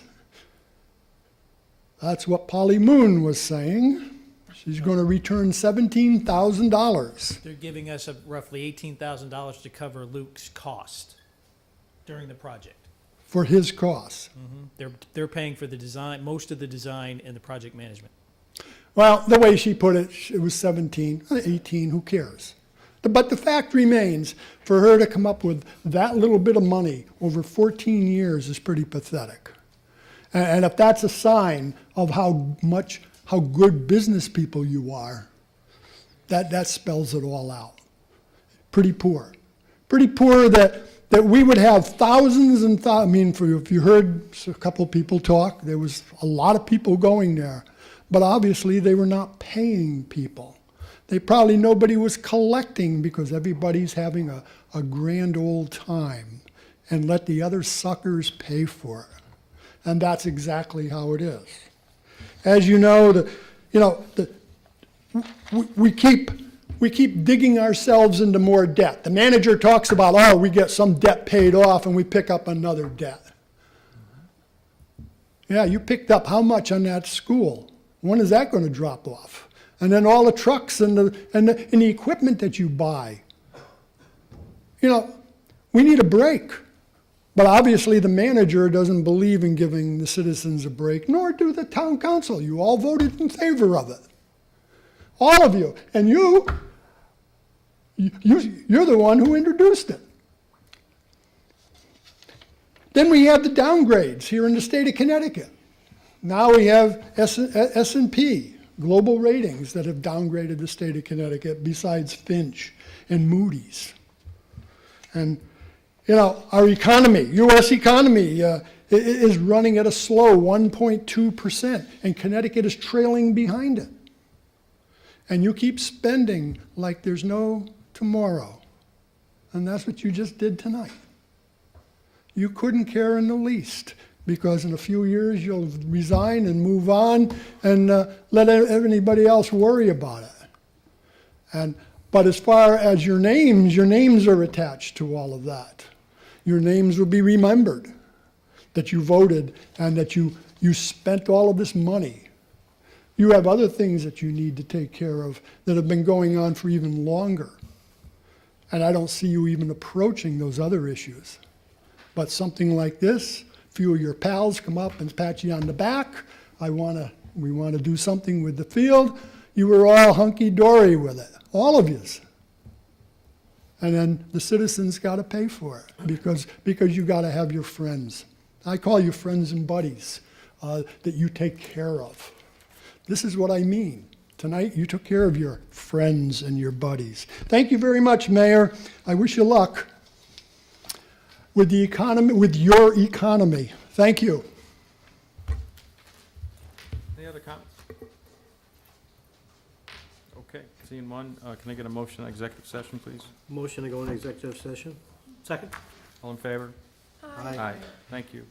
Speaker 7: That's what Polly Moon was saying. She's going to return $17,000.
Speaker 12: They're giving us roughly $18,000 to cover Luke's cost during the project.
Speaker 7: For his costs.
Speaker 12: They're paying for the design, most of the design and the project management.
Speaker 7: Well, the way she put it, it was 17, 18, who cares? But the fact remains, for her to come up with that little bit of money over 14 years is pretty pathetic. And if that's a sign of how good business people you are, that spells it all out. Pretty poor. Pretty poor that we would have thousands and thousands. I mean, if you heard a couple people talk, there was a lot of people going there. But obviously they were not paying people. Nobody was collecting because everybody's having a grand old time and let the other suckers pay for it. And that's exactly how it is. As you know, we keep digging ourselves into more debt. The manager talks about, we get some debt paid off and we pick up another debt. Yeah, you picked up how much on that school? When is that going to drop off? And then all the trucks and the equipment that you buy. We need a break. But obviously the manager doesn't believe in giving the citizens a break, nor do the town council. You all voted in favor of it. All of you. And you're the one who introduced it. Then we have the downgrades here in the state of Connecticut. Now we have S&P global ratings that have downgraded the state of Connecticut besides Finch and Moody's. And, you know, our economy, U.S. economy, is running at a slow 1.2%, and Connecticut is trailing behind it. And you keep spending like there's no tomorrow. And that's what you just did tonight. You couldn't care in the least, because in a few years you'll resign and move on and let anybody else worry about it. But as far as your names are attached to all of that. Your names will be remembered, that you voted and that you spent all of this money. You have other things that you need to take care of that have been going on for even longer. And I don't see you even approaching those other issues. But something like this, a few of your pals come up and pat you on the back. We want to do something with the field. You were all hunky-dory with it, all of yous. And then the citizens got to pay for it because you got to have your friends. I call you friends and buddies that you take care of. This is what I mean. Tonight you took care of your friends and your buddies. Thank you very much, Mayor. I wish you luck with the economy, with your economy. Thank you.
Speaker 1: Any other comments? Okay, seeing one, can I get a motion on executive session, please?
Speaker 10: Motion to go into executive session?
Speaker 12: Second?
Speaker 1: All in favor?
Speaker 10: Aye.
Speaker 1: Thank you.